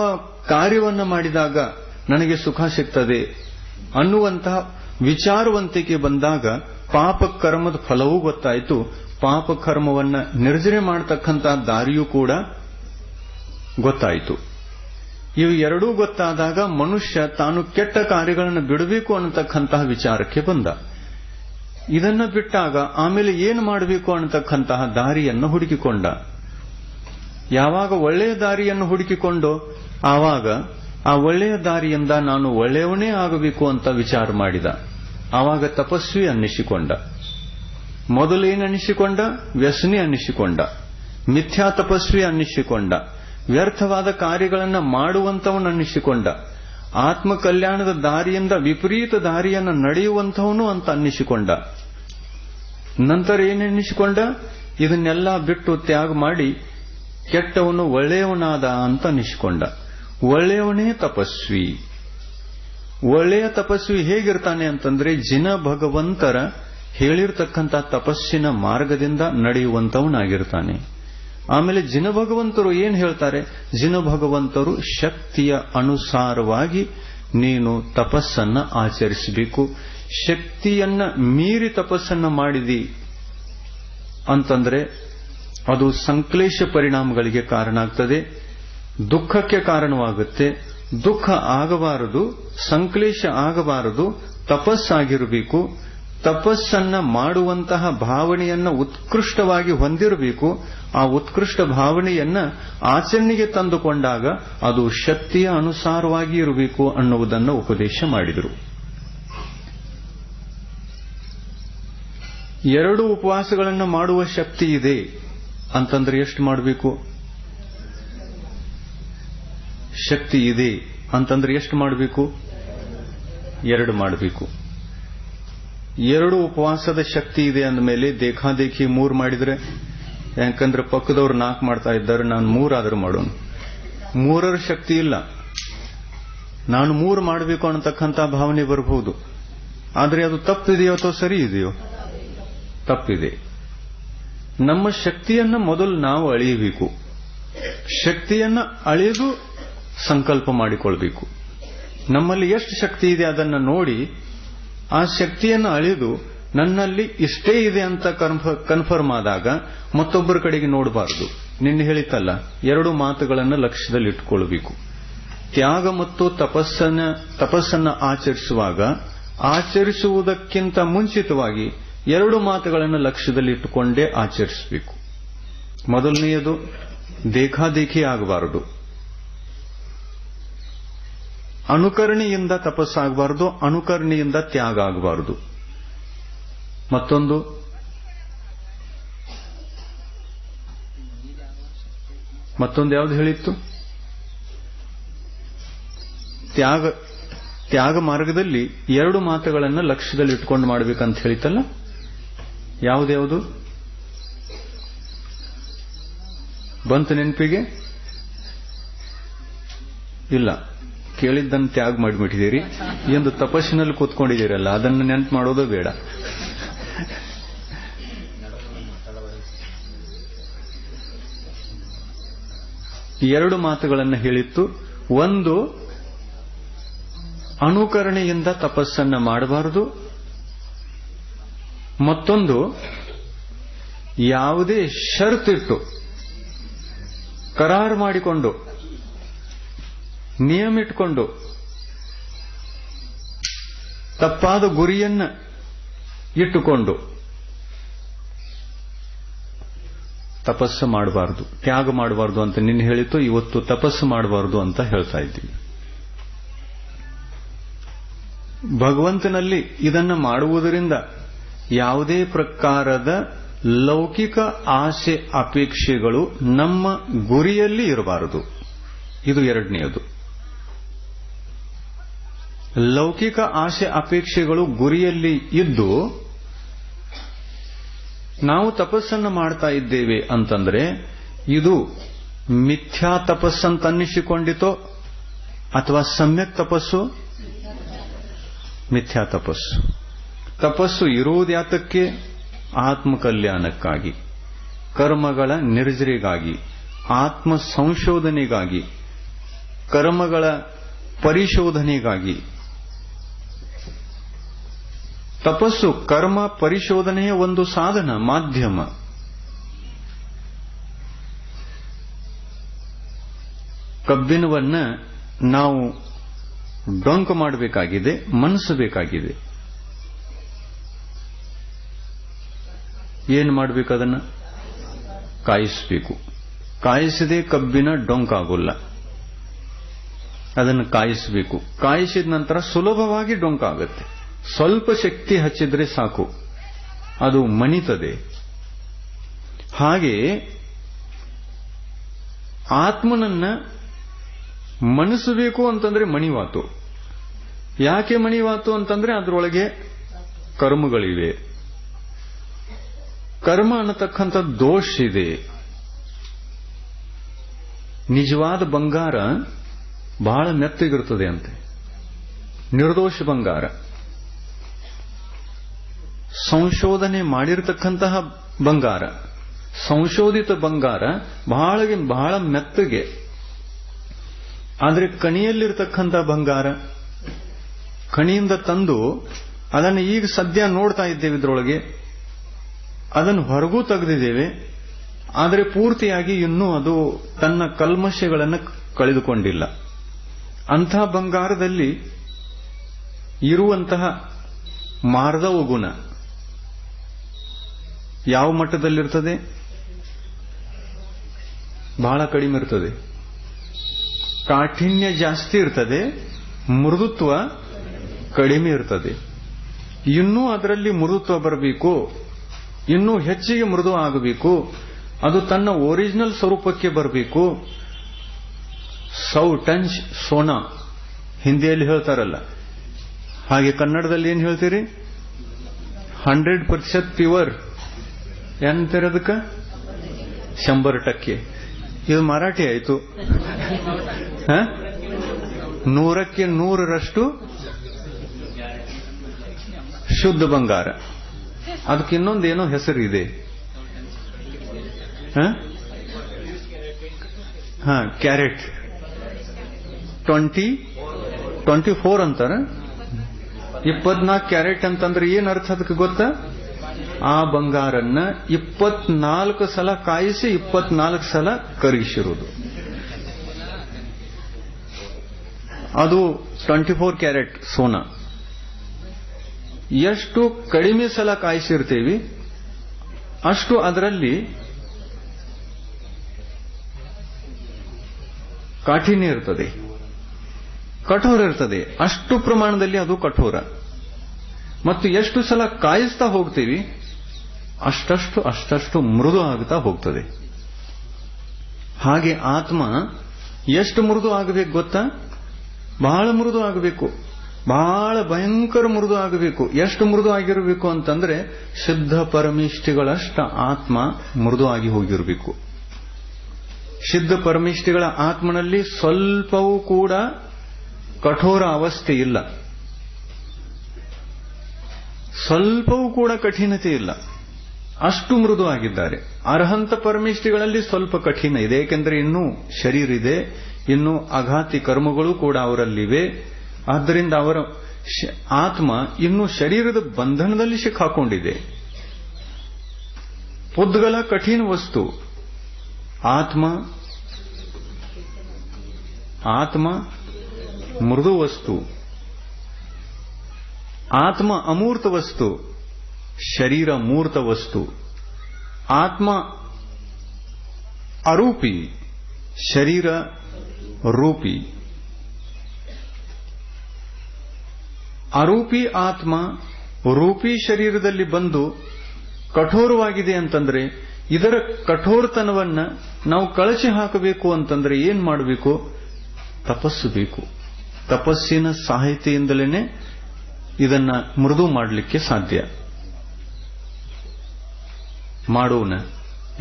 ಕಾರ್ಯವನ್ನ ಮಾಡಿದಾಗ ನನಗೆ ಸುಖ ಸಿಗ್ತದೆ ಅನ್ನುವಂತಹ ವಿಚಾರವಂತಿಕೆ ಬಂದಾಗ ಪಾಪಕರ್ಮದ ಫಲವೂ ಗೊತ್ತಾಯಿತು, ಪಾಪಕರ್ಮವನ್ನ ನಿರ್ಜನೆ ಮಾಡತಕ್ಕಂತಹ ದಾರಿಯೂ ಕೂಡ ಗೊತ್ತಾಯಿತು. ಇವು ಎರಡೂ ಗೊತ್ತಾದಾಗ ಮನುಷ್ಯ ತಾನು ಕೆಟ್ಟ ಕಾರ್ಯಗಳನ್ನು ಬಿಡಬೇಕು ಅನ್ನತಕ್ಕಂತಹ ವಿಚಾರಕ್ಕೆ ಬಂದ. ಇದನ್ನ ಬಿಟ್ಟಾಗ ಆಮೇಲೆ ಏನು ಮಾಡಬೇಕು ಅನ್ನತಕ್ಕಂತಹ ದಾರಿಯನ್ನು ಹುಡುಕಿಕೊಂಡ. ಯಾವಾಗ ಒಳ್ಳೆಯ ದಾರಿಯನ್ನು ಹುಡುಕಿಕೊಂಡು ಆವಾಗ ಆ ಒಳ್ಳೆಯ ದಾರಿಯಿಂದ ನಾನು ಒಳ್ಳೆಯವನೇ ಆಗಬೇಕು ಅಂತ ವಿಚಾರ ಮಾಡಿದ. ಆವಾಗ ತಪಸ್ವಿ ಅನ್ನಿಸಿಕೊಂಡ. ಮೊದಲೇನು ಅನ್ನಿಸಿಕೊಂಡ? ವ್ಯಸನಿ ಅನ್ನಿಸಿಕೊಂಡ, ಮಿಥ್ಯಾ ತಪಸ್ವಿ ಅನ್ನಿಸಿಕೊಂಡ, ವ್ಯರ್ಥವಾದ ಕಾರ್ಯಗಳನ್ನು ಮಾಡುವಂತವನು ಅನ್ನಿಸಿಕೊಂಡ, ಆತ್ಮ ಕಲ್ಯಾಣದ ದಾರಿಯಿಂದ ವಿಪರೀತ ದಾರಿಯನ್ನು ನಡೆಯುವಂತವನು ಅಂತ ಅನ್ನಿಸಿಕೊಂಡ. ನಂತರ ಏನೆನ್ನಿಸಿಕೊಂಡ? ಇದನ್ನೆಲ್ಲ ಬಿಟ್ಟು ತ್ಯಾಗ ಮಾಡಿ ಕೆಟ್ಟವನು ಒಳ್ಳೆಯವನಾದ ಅಂತ ಅನ್ನಿಸಿಕೊಂಡ. ಒಳ್ಳೆಯವನೇ ತಪಸ್ವಿ. ಒಳ್ಳೆಯ ತಪಸ್ವಿ ಹೇಗಿರ್ತಾನೆ ಅಂತಂದ್ರೆ ಜಿನ ಭಗವಂತರ ಹೇಳಿರ್ತಕ್ಕಂಥ ತಪಸ್ಸಿನ ಮಾರ್ಗದಿಂದ ನಡೆಯುವಂತವನಾಗಿರ್ತಾನೆ. ಆಮೇಲೆ ಜಿನ ಭಗವಂತರು ಏನ್ ಹೇಳ್ತಾರೆ? ಜಿನ ಭಗವಂತರು ಶಕ್ತಿಯ ಅನುಸಾರವಾಗಿ ನೀನು ತಪಸ್ಸನ್ನ ಆಚರಿಸಬೇಕು. ಶಕ್ತಿಯನ್ನ ಮೀರಿ ತಪಸ್ಸನ್ನ ಮಾಡಿದಿ ಅಂತಂದ್ರೆ ಅದು ಸಂಕ್ಲೇಶ ಪರಿಣಾಮಗಳಿಗೆ ಕಾರಣ ಆಗ್ತದೆ, ದುಃಖಕ್ಕೆ ಕಾರಣವಾಗುತ್ತೆ. ದುಃಖ ಆಗಬಾರದು, ಸಂಕ್ಲೇಶ ಆಗಬಾರದು, ತಪಸ್ಸಾಗಿರಬೇಕು. ತಪಸ್ಸನ್ನ ಮಾಡುವಂತಹ ಭಾವನೆಯನ್ನ ಉತ್ಕೃಷ್ಟವಾಗಿ ಹೊಂದಿರಬೇಕು. ಆ ಉತ್ಕೃಷ್ಟ ಭಾವನೆಯನ್ನ ಆಚರಣೆಗೆ ತಂದುಕೊಂಡಾಗ ಅದು ಶಕ್ತಿಯ ಅನುಸಾರವಾಗಿ ಇರಬೇಕು ಅನ್ನುವುದನ್ನು ಉಪದೇಶ ಮಾಡಿದರು. 2 ಉಪವಾಸಗಳನ್ನು ಮಾಡುವ ಶಕ್ತಿ ಇದೆ ಅಂತಂದ್ರೆ ಎಷ್ಟು ಮಾಡಬೇಕು? ಶಕ್ತಿ ಇದೆ ಅಂತಂದ್ರೆ ಎಷ್ಟು ಮಾಡಬೇಕು? 2 ಮಾಡಬೇಕು. 2 ಉಪವಾಸದ ಶಕ್ತಿ ಇದೆ ಅಂದಮೇಲೆ ದೇಖಾದೇಖಿ 3 ಮಾಡಿದ್ರೆ, ಯಾಕಂದ್ರೆ ಪಕ್ಕದವ್ರು 4 ಮಾಡ್ತಾ ಇದ್ದಾರೆ, ನಾನು 3 ಆದ್ರೂ ಮಾಡೋಣ. 3ರ ಶಕ್ತಿ ಇಲ್ಲ. ನಾನು 3 ಮಾಡಬೇಕು ಅನ್ನತಕ್ಕಂಥ ಭಾವನೆ ಬರಬಹುದು. ಆದರೆ ಅದು ತಪ್ಪಿದೆಯೋ ಅಥವಾ ಸರಿ ಇದೆಯೋ? ತಪ್ಪಿದೆ. ನಮ್ಮ ಶಕ್ತಿಯನ್ನ ಮೊದಲು ನಾವು ಅಳೆಯಬೇಕು. ಶಕ್ತಿಯನ್ನ ಅಳೆದು ಸಂಕಲ್ಪ ಮಾಡಿಕೊಳ್ಬೇಕು. ನಮ್ಮಲ್ಲಿ ಎಷ್ಟು ಶಕ್ತಿ ಇದೆ ಅದನ್ನ ನೋಡಿ ಆ ಶಕ್ತಿಯನ್ನು ಅಳೆದು ನನ್ನಲ್ಲಿ ಇಷ್ಟೇ ಇದೆ ಅಂತ ಕನ್ಫರ್ಮ್ ಆದಾಗ ಮತ್ತೊಬ್ಬರ ಕಡೆಗೆ ನೋಡಬಾರದು. ನಿನ್ನೆ ಹೇಳಿತಲ್ಲ, 2 ಮಾತುಗಳನ್ನು ಲಕ್ಷ್ಯದಲ್ಲಿ ಇಟ್ಟುಕೊಳ್ಳಬೇಕು. ತ್ಯಾಗ ಮತ್ತು ತಪಸ್ಸನ್ನ ಆಚರಿಸುವಾಗ ಆಚರಿಸುವುದಕ್ಕಿಂತ ಮುಂಚಿತವಾಗಿ 2 ಮಾತುಗಳನ್ನು ಲಕ್ಷ್ಯದಲ್ಲಿ ಇಟ್ಟುಕೊಂಡೇ ಆಚರಿಸಬೇಕು. ಮೊದಲನೆಯದು ದೇಖಾದೇಖಿ ಆಗಬಾರದು, ಅನುಕರಣೆಯಿಂದ ತಪಸ್ಸಾಗಬಾರದು, ಅನುಕರಣೆಯಿಂದ ತ್ಯಾಗ ಆಗಬಾರದು. ಮತ್ತೊಂದು ಯಾವುದು ಹೇಳಿತ್ತು? ತ್ಯಾಗ ಮಾರ್ಗದಲ್ಲಿ 2 ಮಾತುಗಳನ್ನು ಲಕ್ಷ್ಯದಲ್ಲಿ ಇಟ್ಕೊಂಡು ಮಾಡಬೇಕಂತ ಹೇಳಿತಲ್ಲ. ಯಾವುದ್ಯಾವುದು ಬಂತು ನೆನಪಿಗೆ? ಇಲ್ಲ, ಕೇಳಿದ್ದನ್ನು ತ್ಯಾಗ ಮಾಡಿಬಿಟ್ಟಿದ್ದೀರಿ ಎಂದು ತಪಸ್ಸಿನಲ್ಲಿ ಕೂತ್ಕೊಂಡಿದ್ದೀರಲ್ಲ, ಅದನ್ನು ನೆನಪು ಮಾಡೋದು ಬೇಡ. ಎರಡು ಮಾತುಗಳನ್ನು ಹೇಳಿತ್ತು. ಒಂದು, ಅನುಕರಣೆಯಿಂದ ತಪಸ್ಸನ್ನ ಮಾಡಬಾರದು. ಮತ್ತೊಂದು, ಯಾವುದೇ ಷರತ್ತಿಟ್ಟು ಕರಾರು ಮಾಡಿಕೊಂಡು ನಿಯಮ ಇಟ್ಕೊಂಡು ತಪ್ಪಾದ ಗುರಿಯನ್ನ ಇಟ್ಟುಕೊಂಡು ತಪಸ್ಸು ಮಾಡಬಾರದು, ತ್ಯಾಗ ಮಾಡಬಾರದು ಅಂತ ನಿನ್ನೆ ಹೇಳಿತ್ತು. ಇವತ್ತು ತಪಸ್ಸು ಮಾಡಬಾರದು ಅಂತ ಹೇಳ್ತಾ ಇದ್ದೀವಿ. ಭಗವಂತನಲ್ಲಿ ಇದನ್ನ ಮಾಡುವುದರಿಂದ ಯಾವುದೇ ಪ್ರಕಾರದ ಲೌಕಿಕ ಆಸೆ ಅಪೇಕ್ಷೆಗಳು ನಮ್ಮ ಗುರಿಯಲ್ಲಿ ಇರಬಾರದು. ಇದು ಎರಡನೆಯದು. ಲೌಕಿಕ ಆಸೆ ಅಪೇಕ್ಷೆಗಳು ಗುರಿಯಲ್ಲಿ ಇದ್ದು ನಾವು ತಪಸ್ಸನ್ನು ಮಾಡ್ತಾ ಇದ್ದೇವೆ ಅಂತಂದ್ರೆ ಇದು ಮಿಥ್ಯಾ ತಪಸ್ಸಂತ ಅನ್ನಿಸಿಕೊಂಡಿತೋ ಅಥವಾ ಸಮ್ಯಕ್ ತಪಸ್ಸು? ಮಿಥ್ಯಾ ತಪಸ್ಸು. ತಪಸ್ಸು ಇರುವುದ್ಯಾತಕ್ಕೆ? ಆತ್ಮಕಲ್ಯಾಣಕ್ಕಾಗಿ, ಕರ್ಮಗಳ ನಿರ್ಜರಿಗಾಗಿ, ಆತ್ಮ ಸಂಶೋಧನೆಗಾಗಿ, ಕರ್ಮಗಳ ಪರಿಶೋಧನೆಗಾಗಿ. ತಪಸ್ಸು ಕರ್ಮ ಪರಿಶೋಧನೆಯ ಒಂದು ಸಾಧನ, ಮಾಧ್ಯಮ. ಕಬ್ಬಿಣವನ್ನ ನಾವು ಡೊಂಕು ಮಾಡಬೇಕಾಗಿದೆ, ಮನಸ್ಸು ಬೇಕಾಗಿದೆ. ಏನು ಮಾಡಬೇಕು? ಅದನ್ನ ಕಾಯಿಸಬೇಕು. ಕಾಯಿಸದೆ ಕಬ್ಬಿನ ಡೊಂಕಾಗೋಲ್ಲ. ಅದನ್ನು ಕಾಯಿಸಬೇಕು. ಕಾಯಿಸಿದ ನಂತರ ಸುಲಭವಾಗಿ ಡೊಂಕಾಗುತ್ತೆ. ಸ್ವಲ್ಪ ಶಕ್ತಿ ಹಚ್ಚಿದ್ರೆ ಸಾಕು, ಅದು ಮಣಿತದೆ. ಹಾಗೆ ಆತ್ಮನನ್ನ ಮನಸ್ಸಬೇಕು ಅಂತಂದ್ರೆ ಮಣಿವಾತು. ಯಾಕೆ ಮಣಿವಾತು ಅಂತಂದ್ರೆ ಅದರೊಳಗೆ ಕರ್ಮಗಳಿವೆ. ಕರ್ಮ ಅನ್ನತಕ್ಕಂಥ ದೋಷ ಇದೆ. ನಿಜವಾದ ಬಂಗಾರ ಬಹಳ ಮೆತ್ತಗಿರುತ್ತದೆ ಅಂತೆ, ನಿರ್ದೋಷ ಬಂಗಾರ. ಸಂಶೋಧನೆ ಮಾಡಿರತಕ್ಕಂತಹ ಬಂಗಾರ, ಸಂಶೋಧಿತ ಬಂಗಾರ ಬಹಳ ಮೆತ್ತಗೆ. ಆದರೆ ಕಣಿಯಲ್ಲಿರ್ತಕ್ಕಂಥ ಬಂಗಾರ, ಕಣಿಯಿಂದ ತಂದು ಅದನ್ನು ಈಗ ಸದ್ಯ ನೋಡ್ತಾ ಇದ್ದೇವೆ. ಇದರೊಳಗೆ ಅದನ್ನು ಹೊರಗೂ ತೆಗೆದಿದ್ದೇವೆ, ಆದರೆ ಪೂರ್ತಿಯಾಗಿ ಇನ್ನೂ ಅದು ತನ್ನ ಕಲ್ಮಶಗಳನ್ನು ಕಳೆದುಕೊಂಡಿಲ್ಲ. ಅಂಥ ಬಂಗಾರದಲ್ಲಿ ಇರುವಂತಹ ಮಾರ್ದವ ಗುಣ ಯಾವ ಮಟ್ಟದಲ್ಲಿರ್ತದೆ? ಬಹಳ ಕಡಿಮೆ ಇರ್ತದೆ. ಕಾಠಿಣ್ಯ ಜಾಸ್ತಿ ಇರ್ತದೆ, ಮೃದುತ್ವ ಕಡಿಮೆ ಇರ್ತದೆ. ಇನ್ನೂ ಅದರಲ್ಲಿ ಮೃದುತ್ವ ಬರಬೇಕು, ಇನ್ನೂ ಹೆಚ್ಚಿಗೆ ಮೃದು ಆಗಬೇಕು, ಅದು ತನ್ನ ಒರಿಜಿನಲ್ ಸ್ವರೂಪಕ್ಕೆ ಬರಬೇಕು. 100 ಟನ್ಸ್ ಸೋನಾ ಹಿಂದಿಯಲ್ಲಿ ಹೇಳ್ತಾರಲ್ಲ, ಹಾಗೆ ಕನ್ನಡದಲ್ಲಿ ಏನು ಹೇಳ್ತೀರಿ? 100% ಪ್ಯೂರ್ ಏನಂತಾರೆ ಅದಕ್ಕೆ? 100%. ಇದು ಮರಾಠಿ ಆಯಿತು. 100ಕ್ಕೆ 100ರಷ್ಟು ಶುದ್ಧ ಬಂಗಾರ. ಅದಕ್ಕೆ ಇನ್ನೊಂದೇನೋ ಹೆಸರಿದೆ. ಕ್ಯಾರೆಟ್ 24 ಅಂತಾರ. 24 ಕ್ಯಾರೆಟ್ ಅಂತಂದ್ರೆ ಏನ್ ಅರ್ಥ ಅದಕ್ಕೆ ಗೊತ್ತಾ? ಆ ಬಂಗಾರನ್ನ 24 ಸಲ ಕಾಯಿಸಿ 24 ಸಲ ಕರಗಿಸಿರುವುದು. ಅದು 24 ಕ್ಯಾರೆಟ್ ಸೋನಾ. ಎಷ್ಟು ಕಡಿಮೆ ಸಲ ಕಾಯಿಸಿರ್ತೀವಿ ಅಷ್ಟು ಅದರಲ್ಲಿ ಕಾಠಿಣ್ಯ ಇರ್ತದೆ, ಕಠೋರ ಇರ್ತದೆ. ಅಷ್ಟು ಪ್ರಮಾಣದಲ್ಲಿ ಅದು ಕಠೋರ. ಮತ್ತು ಎಷ್ಟು ಸಲ ಕಾಯಿಸ್ತಾ ಹೋಗ್ತೀವಿ ಅಷ್ಟಷ್ಟು ಮೃದು ಆಗುತ್ತಾ ಹೋಗ್ತದೆ. ಹಾಗೆ ಆತ್ಮ ಎಷ್ಟು ಮೃದು ಆಗಬೇಕು ಗೊತ್ತಾ? ಬಹಳ ಮೃದು ಆಗಬೇಕು, ಬಹಳ ಭಯಂಕರ ಮೃದು ಆಗಬೇಕು. ಎಷ್ಟು ಮೃದು ಆಗಿರಬೇಕು ಅಂತಂದ್ರೆ ಶುದ್ಧ ಪರಮಿಷ್ಠಿಗಳಷ್ಟ ಆತ್ಮ ಮೃದು ಆಗಿ ಹೋಗಿರಬೇಕು. ಶುದ್ಧ ಪರಮಿಷ್ಠಿಗಳ ಆತ್ಮನಲ್ಲಿ ಸ್ವಲ್ಪವೂ ಕೂಡ ಕಠೋರ ಅವಸ್ಥೆ ಇಲ್ಲ, ಸ್ವಲ್ಪವೂ ಕೂಡ ಕಠಿಣತೆ ಇಲ್ಲ, ಅಷ್ಟು ಮೃದು ಆಗಿದ್ದಾರೆ. ಅರ್ಹಂತ ಪರಮಿಷ್ಠಿಗಳಲ್ಲಿ ಸ್ವಲ್ಪ ಕಠಿಣ ಇದೆ, ಏಕೆಂದರೆ ಇನ್ನೂ ಶರೀರ ಇದೆ, ಇನ್ನೂ ಅಘಾತಿ ಕರ್ಮಗಳು ಕೂಡ ಅವರಲ್ಲಿವೆ. ಆದ್ದರಿಂದ ಅವರ ಆತ್ಮ ಇನ್ನೂ ಶರೀರದ ಬಂಧನದಲ್ಲಿ ಸಿಕ್ಕಾಕೊಂಡಿದೆ. ಪುದ್ಗಲ ಕಠಿಣ ವಸ್ತು, ಆತ್ಮ ಮೃದು ವಸ್ತು. ಆತ್ಮ ಅಮೂರ್ತ ವಸ್ತು, ಶರೀರ ಮೂರ್ತ ವಸ್ತು. ಆತ್ಮ ಅರೂಪಿ, ಶರೀರ ರೂಪಿ. ಅರೂಪಿ ಆತ್ಮ ರೂಪಿ ಶರೀರದಲ್ಲಿ ಬಂದು ಕಠೋರವಾಗಿದೆ ಅಂತಂದ್ರೆ ಇದರ ಕಠೋರತನವನ್ನ ನಾವು ಕಳಚಿ ಹಾಕಬೇಕು ಅಂತಂದ್ರೆ ಏನ್ ಮಾಡಬೇಕು? ತಪಸ್ಸು ಬೇಕು. ತಪಸ್ಸಿನ ಸಹಾಯತೆಯಿಂದಲೇ ಇದನ್ನ ಮೃದು ಮಾಡಲಿಕ್ಕೆ ಸಾಧ್ಯ. ಮಾಡೋಣ.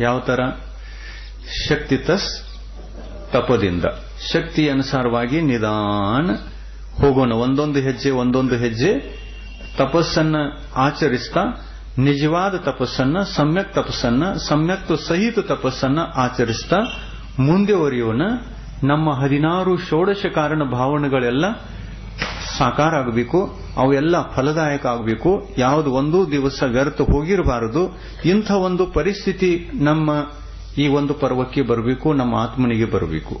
ಯಾವ ತರ? ಶಕ್ತಿತಸ್ ತಪದಿಂದ, ಶಕ್ತಿ ಅನುಸಾರವಾಗಿ ನಿಧಾನ ಹೋಗೋಣ. ಒಂದೊಂದು ಹೆಜ್ಜೆ ತಪಸ್ಸನ್ನ ಆಚರಿಸ್ತಾ, ನಿಜವಾದ ತಪಸ್ಸನ್ನ, ಸಮ್ಯಕ್ ಸಹಿತ ತಪಸ್ಸನ್ನ ಆಚರಿಸ್ತಾ ಮುಂದೆವರಿಯೋಣ. ನಮ್ಮ 16 ಷೋಡಶ ಕಾರಣ ಭಾವನೆಗಳೆಲ್ಲ ಸಾಕಾರ ಆಗಬೇಕು, ಅವೆಲ್ಲ ಫಲದಾಯಕ ಆಗಬೇಕು. ಯಾವುದು ಒಂದು ದಿವಸ ವ್ಯರ್ಥ ಹೋಗಿರಬಾರದು. ಇಂಥ ಒಂದು ಪರಿಸ್ಥಿತಿ ನಮ್ಮ ಈ ಒಂದು ಪರ್ವಕ್ಕೆ ಬರಬೇಕು, ನಮ್ಮ ಆತ್ಮನಿಗೆ ಬರಬೇಕು.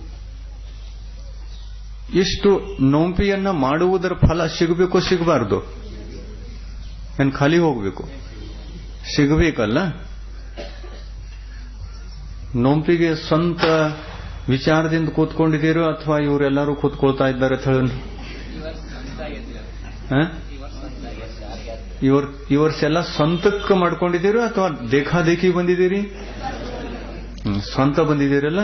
ಇಷ್ಟು ನೋಂಪಿಯನ್ನ ಮಾಡುವುದರ ಫಲ ಸಿಗಬೇಕೋ ಸಿಗಬಾರದು? ಏನ್ ಖಾಲಿ ಹೋಗಬೇಕು? ಸಿಗಬೇಕಲ್ಲ. ನೋಂಪಿಗೆ ಸ್ವಂತ ವಿಚಾರದಿಂದ ಕೂತ್ಕೊಂಡಿದ್ದೀರೋ ಅಥವಾ ಇವರೆಲ್ಲರೂ ಕೂತ್ಕೊಳ್ತಾ ಇದ್ದಾರೆ ಅಂತ ಹೇಳಿ? ಈ ವರ್ಷ ಎಲ್ಲ ಸ್ವಂತಕ್ಕೆ ಮಾಡ್ಕೊಂಡಿದ್ದೀರೋ ಅಥವಾ ದೇಖಾದೇಖಿ ಬಂದಿದ್ದೀರಿ? ಸ್ವಂತ ಬಂದಿದ್ದೀರಲ್ಲ.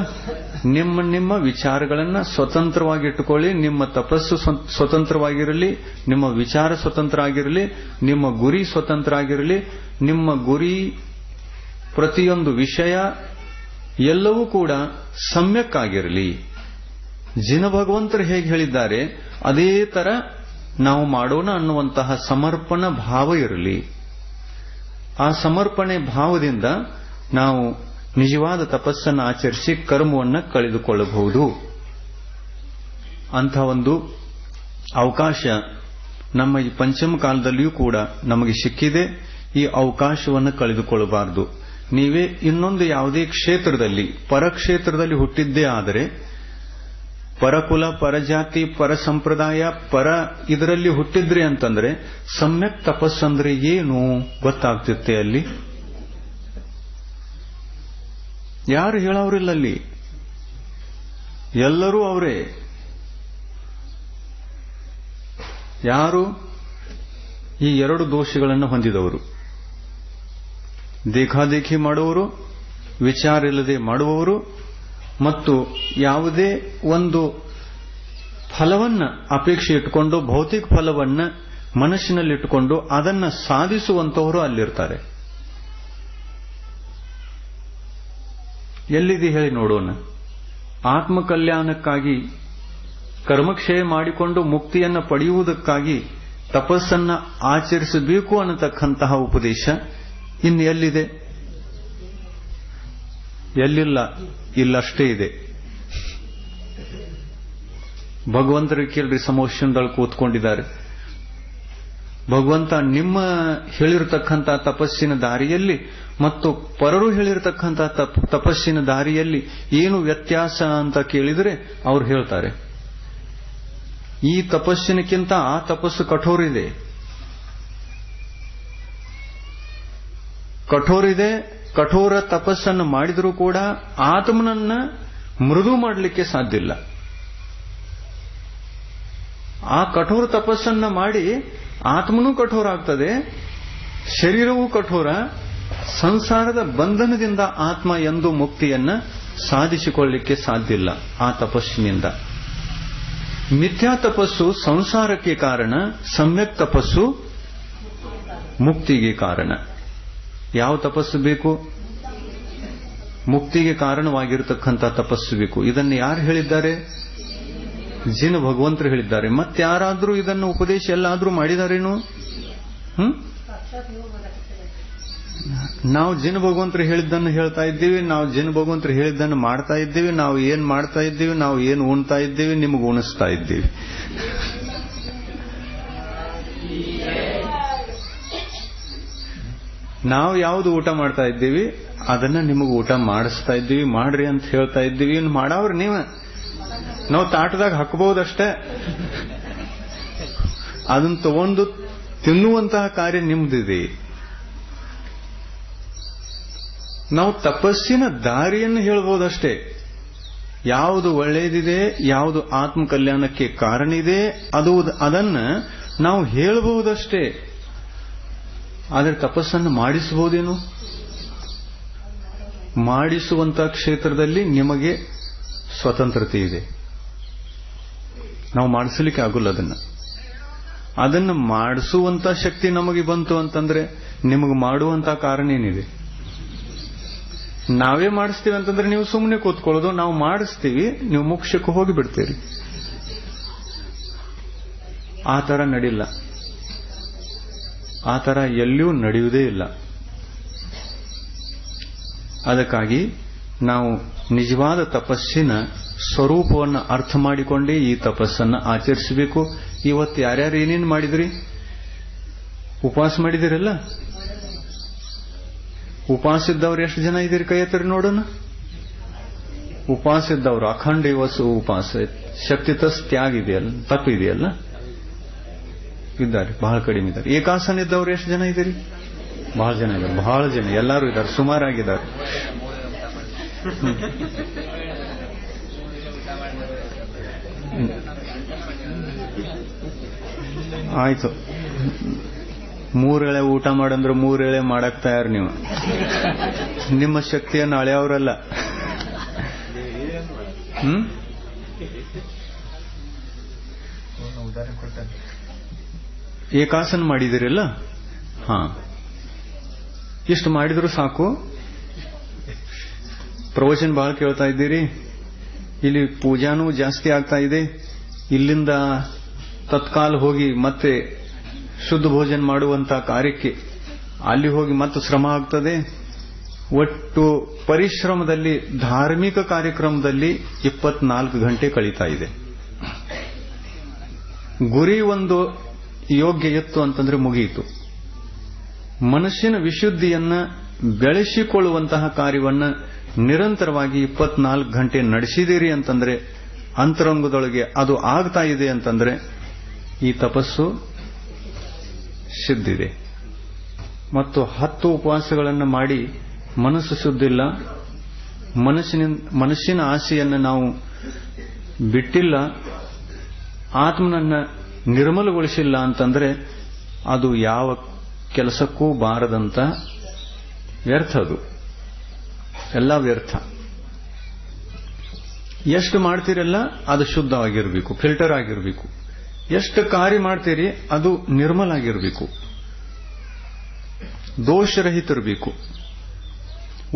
ನಿಮ್ಮ ವಿಚಾರಗಳನ್ನ ಸ್ವತಂತ್ರವಾಗಿ ಇಟ್ಟುಕೊಳ್ಳಿ. ನಿಮ್ಮ ತಪಸ್ಸು ಸ್ವತಂತ್ರವಾಗಿರಲಿ, ನಿಮ್ಮ ವಿಚಾರ ಸ್ವತಂತ್ರ ಆಗಿರಲಿ, ನಿಮ್ಮ ಗುರಿ ಸ್ವತಂತ್ರ ಆಗಿರಲಿ. ನಿಮ್ಮ ಗುರಿ, ಪ್ರತಿಯೊಂದು ವಿಷಯ ಎಲ್ಲವೂ ಕೂಡ ಸಮ್ಯಕ್ ಆಗಿರಲಿ. ಜಿನ ಭಗವಂತರು ಹೇಗೆ ಹೇಳಿದ್ದಾರೆ ಅದೇ ತರ ನಾವು ಮಾಡೋಣ ಅನ್ನುವಂತಹ ಸಮರ್ಪಣಾ ಭಾವ ಇರಲಿ. ಆ ಸಮರ್ಪಣೆ ಭಾವದಿಂದ ನಾವು ನಿಜವಾದ ತಪಸ್ಸನ್ನು ಆಚರಿಸಿ ಕರ್ಮವನ್ನು ಕಳೆದುಕೊಳ್ಳಬಹುದು. ಅಂಥ ಒಂದು ಅವಕಾಶ ನಮ್ಮ ಈ ಪಂಚಮ ಕಾಲದಲ್ಲಿಯೂ ಕೂಡ ನಮಗೆ ಸಿಕ್ಕಿದೆ. ಈ ಅವಕಾಶವನ್ನು ಕಳೆದುಕೊಳ್ಳಬಾರದು. ನೀವೇ ಇನ್ನೊಂದು ಯಾವುದೇ ಕ್ಷೇತ್ರದಲ್ಲಿ, ಪರಕ್ಷೇತ್ರದಲ್ಲಿ ಹುಟ್ಟಿದ್ದೇ ಆದರೆ, ಪರಕುಲ, ಪರಜಾತಿ, ಪರ ಸಂಪ್ರದಾಯ, ಇದರಲ್ಲಿ ಹುಟ್ಟಿದ್ರಿ ಅಂತಂದ್ರೆ ಸಮ್ಯಕ್ ತಪಸ್ಸಂದ್ರೆ ಏನು ಗೊತ್ತಾಗ್ತಿರುತ್ತೆ. ಅಲ್ಲಿ ಯಾರು ಹೇಳೋರಿಲ್ಲ. ಅಲ್ಲಿ ಎಲ್ಲರೂ ಅವರೇ. ಯಾರು? ಈ 2 ದೋಷಗಳನ್ನು ಹೊಂದಿದವರು. ದೇಖಾದೇಖಿ ಮಾಡುವವರು, ವಿಚಾರ ಇಲ್ಲದೆ ಮಾಡುವವರು, ಮತ್ತು ಯಾವುದೇ ಒಂದು ಫಲವನ್ನ ಅಪೇಕ್ಷೆ ಇಟ್ಟುಕೊಂಡು, ಭೌತಿಕ ಫಲವನ್ನ ಮನಸ್ಸಿನಲ್ಲಿಟ್ಟುಕೊಂಡು ಅದನ್ನ ಸಾಧಿಸುವಂತವರು ಅಲ್ಲಿರ್ತಾರೆ. ಎಲ್ಲಿದೆ ಹೇಳಿ ನೋಡೋಣ. ಆತ್ಮಕಲ್ಯಾಣಕ್ಕಾಗಿ, ಕರ್ಮಕ್ಷಯ ಮಾಡಿಕೊಂಡು ಮುಕ್ತಿಯನ್ನ ಪಡೆಯುವುದಕ್ಕಾಗಿ ತಪಸ್ಸನ್ನ ಆಚರಿಸಬೇಕು ಅನ್ನತಕ್ಕಂತಹ ಉಪದೇಶ ಇನ್ನು ಎಲ್ಲಿದೆ? ಎಲ್ಲಿಲ್ಲ. ಇಲ್ಲಷ್ಟೇ ಇದೆ. ಭಗವಂತರಿಗೆ ಕೇಳ್ರಿ, ಸಮೋಷಣದಲ್ಲಿ ಕೂತ್ಕೊಂಡಿದ್ದಾರೆ. ಭಗವಂತ ನಿಮ್ಮ ಹೇಳಿರತಕ್ಕಂಥ ತಪಸ್ಸಿನ ದಾರಿಯಲ್ಲಿ ಮತ್ತು ಪರರು ಹೇಳಿರತಕ್ಕಂಥ ತಪಸ್ಸಿನ ದಾರಿಯಲ್ಲಿ ಏನು ವ್ಯತ್ಯಾಸ ಅಂತ ಕೇಳಿದರೆ ಅವ್ರು ಹೇಳ್ತಾರೆ, ಈ ತಪಸ್ಸಿನಕ್ಕಿಂತ ಆ ತಪಸ್ಸು ಕಠೋರ ಇದೆ. ಕಠೋರ ತಪಸ್ಸನ್ನು ಮಾಡಿದರೂ ಕೂಡ ಆತ್ಮನನ್ನ ಮೃದು ಮಾಡಲಿಕ್ಕೆ ಸಾಧ್ಯ ಇಲ್ಲ. ಆ ಕಠೋರ ತಪಸ್ಸನ್ನ ಮಾಡಿ ಆತ್ಮನೂ ಕಠೋರ ಆಗ್ತದೆ, ಶರೀರವೂ ಕಠೋರ. ಸಂಸಾರದ ಬಂಧನದಿಂದ ಆತ್ಮ ಎಂದು ಮುಕ್ತಿಯನ್ನ ಸಾಧಿಸಿಕೊಳ್ಳಲಿಕ್ಕೆ ಸಾಧ್ಯ ಇಲ್ಲ ಆ ತಪಸ್ಸಿನಿಂದ. ಮಿಥ್ಯಾ ತಪಸ್ಸು ಸಂಸಾರಕ್ಕೆ ಕಾರಣ, ಸಮ್ಯಕ್ ತಪಸ್ಸು ಮುಕ್ತಿಗೆ ಕಾರಣ. ಯಾವ ತಪಸ್ಸು ಬೇಕು? ಮುಕ್ತಿಗೆ ಕಾರಣವಾಗಿರತಕ್ಕಂಥ ತಪಸ್ಸು ಬೇಕು. ಇದನ್ನು ಯಾರು ಹೇಳಿದ್ದಾರೆ? ಜಿನ ಭಗವಂತರು ಹೇಳಿದ್ದಾರೆ. ಮತ್ತಾರಾದ್ರೂ ಇದನ್ನು ಉಪದೇಶ ಎಲ್ಲಾದ್ರೂ ಮಾಡಿದಾರೇನು? ನಾವು ಜಿನ ಭಗವಂತರು ಹೇಳಿದ್ದನ್ನು ಹೇಳ್ತಾ ಇದ್ದೀವಿ, ನಾವು ಜಿನ ಭಗವಂತರು ಹೇಳಿದ್ದನ್ನು ಮಾಡ್ತಾ ಇದ್ದೀವಿ. ನಾವು ಏನ್ ಮಾಡ್ತಾ ಇದ್ದೀವಿ, ನಾವು ಏನು ಉಣ್ತಾ ಇದ್ದೀವಿ, ನಿಮಗೆ ಉಣಿಸ್ತಾ ಇದ್ದೀವಿ. ನಾವು ಯಾವುದು ಊಟ ಮಾಡ್ತಾ ಇದ್ದೀವಿ ಅದನ್ನ ನಿಮಗೆ ಊಟ ಮಾಡಿಸ್ತಾ ಇದ್ದೀವಿ, ಮಾಡ್ರಿ ಅಂತ ಹೇಳ್ತಾ ಇದ್ದೀವಿ. ಇನ್ನು ಮಾಡವ್ರಿ ನೀವು, ನಾವು ತಾಟದಾಗ ಹಾಕಬಹುದಷ್ಟೇ. ಅದನ್ನು ತಗೊಂಡು ತಿನ್ನುವಂತಹ ಕಾರ್ಯ ನಿಮ್ದಿದೆ. ನಾವು ತಪಸ್ಸಿನ ದಾರಿಯನ್ನು ಹೇಳ್ಬೋದಷ್ಟೇ. ಯಾವುದು ಒಳ್ಳೆಯದಿದೆ, ಯಾವುದು ಆತ್ಮ ಕಲ್ಯಾಣಕ್ಕೆ ಕಾರಣ ಇದೆ, ಅದನ್ನ ನಾವು ಹೇಳಬಹುದಷ್ಟೇ. ಆದರೆ ತಪಸ್ಸನ್ನು ಮಾಡಿಸಬಹುದೇನು? ಮಾಡಿಸುವಂತ ಕ್ಷೇತ್ರದಲ್ಲಿ ನಿಮಗೆ ಸ್ವತಂತ್ರತೆ ಇದೆ. ನಾವು ಮಾಡಿಸಲಿಕ್ಕೆ ಆಗುಲ್ಲ. ಅದನ್ನು ಮಾಡಿಸುವಂತ ಶಕ್ತಿ ನಮಗೆ ಬಂತು ಅಂತಂದ್ರೆ ನಿಮಗೆ ಮಾಡುವಂತ ಕಾರಣ ಏನಿದೆ? ನಾವೇ ಮಾಡಿಸ್ತೀವಿ ಅಂತಂದ್ರೆ ನೀವು ಸುಮ್ಮನೆ ಕೂತ್ಕೊಳ್ಳೋದು, ನಾವು ಮಾಡಿಸ್ತೀವಿ, ನೀವು ಮೋಕ್ಷಕ್ಕೆ ಹೋಗಿಬಿಡ್ತೀರಿ. ಆ ತರ ನಡಿಲ್ಲ. ಆ ತರ ಎಲ್ಲಿಯೂ ನಡೆಯುವುದೇ ಇಲ್ಲ. ಅದಕ್ಕಾಗಿ ನಾವು ನಿಜವಾದ ತಪಸ್ಸಿನ ಸ್ವರೂಪವನ್ನು ಅರ್ಥ ಮಾಡಿಕೊಂಡೇ ಈ ತಪಸ್ಸನ್ನು ಆಚರಿಸಬೇಕು. ಇವತ್ತು ಯಾರ್ಯಾರು ಏನೇನು ಮಾಡಿದ್ರಿ? ಉಪವಾಸ ಮಾಡಿದಿರಲ್ಲ? ಉಪವಾಸ ಇದ್ದವ್ರು ಎಷ್ಟು ಜನ ಇದ್ದೀರಿ? ಕೈ ಎತ್ತರಿ ನೋಡೋಣ. ಉಪವಾಸ ಇದ್ದವರು ಅಖಂಡ ದಿವಸ ಉಪವಾಸ, ಶಕ್ತಿ ತಸ್ ತ್ಯಾಗ ಇದೆಯಲ್ಲ, ತಪ್ಪಿದೆಯಲ್ಲ? ಇದ್ದಾರೆ, ಬಹಳ ಕಡಿಮೆ ಇದ್ದಾರೆ. ಏಕಾಸನ ಇದ್ದವ್ರು ಎಷ್ಟು ಜನ ಇದ್ದೀರಿ? ಬಹಳ ಜನ ಇದ್ದಾರೆ, ಬಹಳ ಜನ, ಎಲ್ಲರೂ ಇದ್ದಾರೆ, ಸುಮಾರಾಗಿದ್ದಾರೆ. ಆಯ್ತು, 3 ಎಳೆ ಊಟ ಮಾಡಂದ್ರೆ 3 ಎಳೆ ಮಾಡಕ್ ತಯಾರು ನೀವು. ನಿಮ್ಮ ಶಕ್ತಿಯನ್ನು ಅಳೆಯವರಲ್ಲ. ಏಕಾಸನ ಮಾಡಿದಿರಲ್ಲ? ಹಾ, ಇಷ್ಟು ಮಾಡಿದ್ರು ಸಾಕು. ಪ್ರವಚನ ಬಹಳ ಕೇಳ್ತಾ ಇದ್ದೀರಿ, ಇಲ್ಲಿ ಪೂಜಾನೂ ಜಾಸ್ತಿ ಆಗ್ತಾ ಇದೆ. ಇಲ್ಲಿಂದ ತತ್ಕಾಲ ಹೋಗಿ ಮತ್ತೆ ಶುದ್ಧ ಭೋಜನ ಮಾಡುವಂತ ಕಾರ್ಯಕ್ಕೆ ಅಲ್ಲಿ ಹೋಗಿ ಮತ್ತೆ ಶ್ರಮ ಆಗ್ತದೆ. ಒಟ್ಟು ಪರಿಶ್ರಮದಲ್ಲಿ, ಧಾರ್ಮಿಕ ಕಾರ್ಯಕ್ರಮದಲ್ಲಿ 24 ಗಂಟೆ ಕಳೀತಾ ಇದೆ. ಗುರಿ ಒಂದು ಯೋಗ್ಯ ಇತ್ತು ಅಂತಂದ್ರೆ ಮುಗಿಯಿತು. ಮನುಷ್ಯನ ವಿಶುದ್ಧಿಯನ್ನ ಬೆಳೆಸಿಕೊಳ್ಳುವಂತಹ ಕಾರ್ಯವನ್ನ ನಿರಂತರವಾಗಿ 24 ಗಂಟೆ ನಡೆಸಿದಿರಿ ಅಂತಂದ್ರೆ, ಅಂತರಂಗದೊಳಗೆ ಅದು ಆಗ್ತಾ ಇದೆ ಅಂತಂದ್ರೆ ಈ ತಪಸ್ಸು ಸಿದ್ಧಿದೆ. ಮತ್ತು 10 ಉಪವಾಸಗಳನ್ನು ಮಾಡಿ ಮನಸ್ಸು ಶುದ್ಧಿಲ್ಲ, ಮನಸ್ಸಿನ ಆಸೆಯನ್ನು ನಾವು ಬಿಟ್ಟಿಲ್ಲ, ಆತ್ಮನನ್ನ ನಿರ್ಮಲಗೊಳಿಸಿಲ್ಲ ಅಂತಂದ್ರೆ ಅದು ಯಾವ ಕೆಲಸಕ್ಕೂ ಬಾರದಂತ ವ್ಯರ್ಥ. ಅದು ಎಲ್ಲ ವ್ಯರ್ಥ. ಎಷ್ಟು ಮಾಡ್ತೀರಲ್ಲ ಅದು ಶುದ್ಧವಾಗಿರಬೇಕು, ಫಿಲ್ಟರ್ ಆಗಿರಬೇಕು. ಎಷ್ಟು ಕಾರ್ಯ ಮಾಡ್ತೀರಿ ಅದು ನಿರ್ಮಲ ಆಗಿರಬೇಕು, ದೋಷರಹಿತಿರಬೇಕು.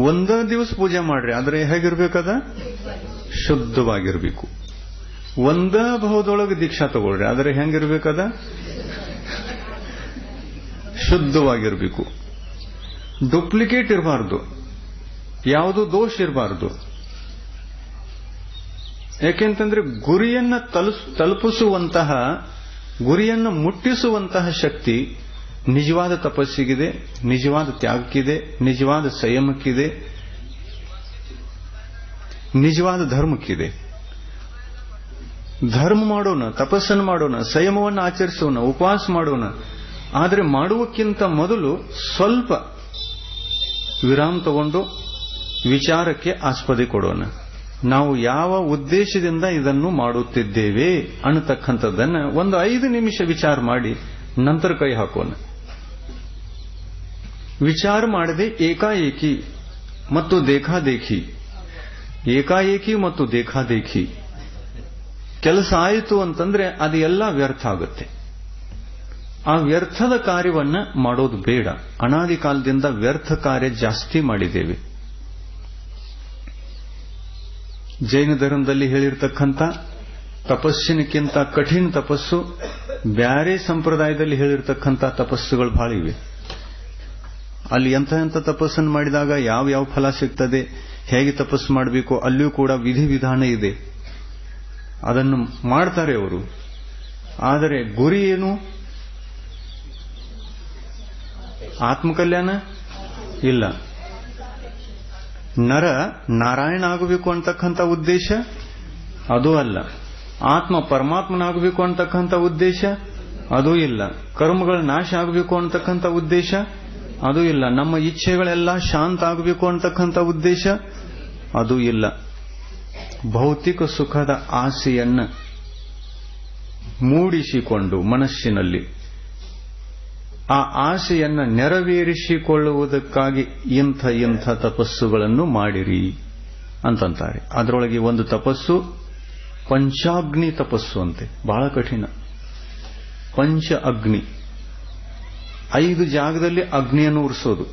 ಒಂದ ದಿವಸ ಪೂಜೆ ಮಾಡ್ರಿ, ಆದ್ರೆ ಹೇಗಿರ್ಬೇಕದ? ಶುದ್ಧವಾಗಿರ್ಬೇಕು. ಒಂದ ಭಾವದೊಳಗೆ ದೀಕ್ಷಾ ತಗೊಳ್ರಿ, ಆದ್ರೆ ಹೆಂಗಿರ್ಬೇಕದ? ಶುದ್ಧವಾಗಿರ್ಬೇಕು. ಡೂಪ್ಲಿಕೇಟ್ ಇರಬಾರ್ದು, ಯಾವುದೋ ದೋಷ ಇರಬಾರ್ದು. ಯಾಕೆಂತಂದ್ರೆ ಗುರಿಯನ್ನ ತಲುಪಿಸುವಂತಹ, ಗುರಿಯನ್ನು ಮುಟ್ಟಿಸುವಂತಹ ಶಕ್ತಿ ನಿಜವಾದ ತಪಸ್ಸಿಗಿದೆ, ನಿಜವಾದ ತ್ಯಾಗಕ್ಕಿದೆ, ನಿಜವಾದ ಸಂಯಮಕ್ಕಿದೆ, ನಿಜವಾದ ಧರ್ಮಕ್ಕಿದೆ. ಧರ್ಮ ಮಾಡೋಣ, ತಪಸ್ಸನ್ನು ಮಾಡೋಣ, ಸಂಯಮವನ್ನು ಆಚರಿಸೋಣ, ಉಪವಾಸ ಮಾಡೋಣ. ಆದರೆ ಮಾಡುವಕ್ಕಿಂತ ಮೊದಲು ಸ್ವಲ್ಪ ವಿರಾಮ ತಗೊಂಡು ವಿಚಾರಕ್ಕೆ ಆಸ್ಪದೆ ಕೊಡೋಣ. ನಾವು ಯಾವ ಉದ್ದೇಶದಿಂದ ಇದನ್ನು ಮಾಡುತ್ತಿದ್ದೇವೆ ಅನ್ನತಕ್ಕಂಥದ್ದನ್ನ ಒಂದು 5 ನಿಮಿಷ ವಿಚಾರ ಮಾಡಿ ನಂತರ ಕೈ ಹಾಕೋಣ. ವಿಚಾರ ಮಾಡದೆ ಏಕಾಏಕಿ ಮತ್ತು ದೇಖಾದೇಖಿ, ಏಕಾಏಕಿ ಮತ್ತು ದೇಖಾದೇಖಿ ಕೆಲಸ ಆಯಿತು ಅಂತಂದ್ರೆ ಅದು ಎಲ್ಲ ವ್ಯರ್ಥ ಆಗುತ್ತೆ. ಆ ವ್ಯರ್ಥದ ಕಾರ್ಯವನ್ನ ಮಾಡೋದು ಬೇಡ. ಅನಾದಿ ಕಾಲದಿಂದ ವ್ಯರ್ಥ ಕಾರ್ಯ ಜಾಸ್ತಿ ಮಾಡಿದ್ದೇವೆ. ಜೈನ ಧರ್ಮದಲ್ಲಿ ಹೇಳಿರ್ತಕ್ಕಂಥ ತಪಸ್ಸಿನಕ್ಕಿಂತ ಕಠಿಣ ತಪಸ್ಸು ಬ್ಯಾರೆ ಸಂಪ್ರದಾಯದಲ್ಲಿ ಹೇಳಿರ್ತಕ್ಕಂಥ ತಪಸ್ಸುಗಳು ಬಹಳ ಇವೆ. ಅಲ್ಲಿ ಎಂಥ ತಪಸ್ಸನ್ನು ಮಾಡಿದಾಗ ಯಾವ ಫಲ ಸಿಗ್ತದೆ, ಹೇಗೆ ತಪಸ್ಸು ಮಾಡಬೇಕು, ಅಲ್ಲಿಯೂ ಕೂಡ ವಿಧಿವಿಧಾನ ಇದೆ. ಅದನ್ನು ಮಾಡ್ತಾರೆ ಅವರು. ಆದರೆ ಗುರಿ ಏನು? ಆತ್ಮಕಲ್ಯಾಣ ಇಲ್ಲ. ನರ ನಾರಾಯಣ ಆಗಬೇಕು ಅಂತಕ್ಕಂಥ ಉದ್ದೇಶ ಅದೂ ಅಲ್ಲ. ಆತ್ಮ ಪರಮಾತ್ಮನಾಗಬೇಕು ಅಂತಕ್ಕಂಥ ಉದ್ದೇಶ ಅದೂ ಇಲ್ಲ. ಕರ್ಮಗಳ ನಾಶ ಆಗಬೇಕು ಅಂತಕ್ಕಂಥ ಉದ್ದೇಶ ಅದೂ ಇಲ್ಲ. ನಮ್ಮ ಇಚ್ಛೆಗಳೆಲ್ಲ ಶಾಂತ ಆಗಬೇಕು ಅಂತಕ್ಕಂಥ ಉದ್ದೇಶ ಅದೂ ಇಲ್ಲ. ಭೌತಿಕ ಸುಖದ ಆಸೆಯನ್ನ ಮೂಡಿಸಿಕೊಂಡು ಮನಸ್ಸಿನಲ್ಲಿ ಆ ಆಸೆಯನ್ನ ನೆರವೇರಿಸಿಕೊಳ್ಳುವುದಕ್ಕಾಗಿ ಇಂಥ ತಪಸ್ಸುಗಳನ್ನು ಮಾಡಿರಿ ಅಂತಂತಾರೆ. ಅದರೊಳಗೆ ಒಂದು ತಪಸ್ಸು ಪಂಚಾಗ್ನಿ ತಪಸ್ಸು ಅಂತೆ, ಬಹಳ ಕಠಿಣ. ಪಂಚ ಅಗ್ನಿ, 5 ಜಾಗದಲ್ಲಿ ಅಗ್ನಿಯನ್ನು ಉರಿಸೋದು.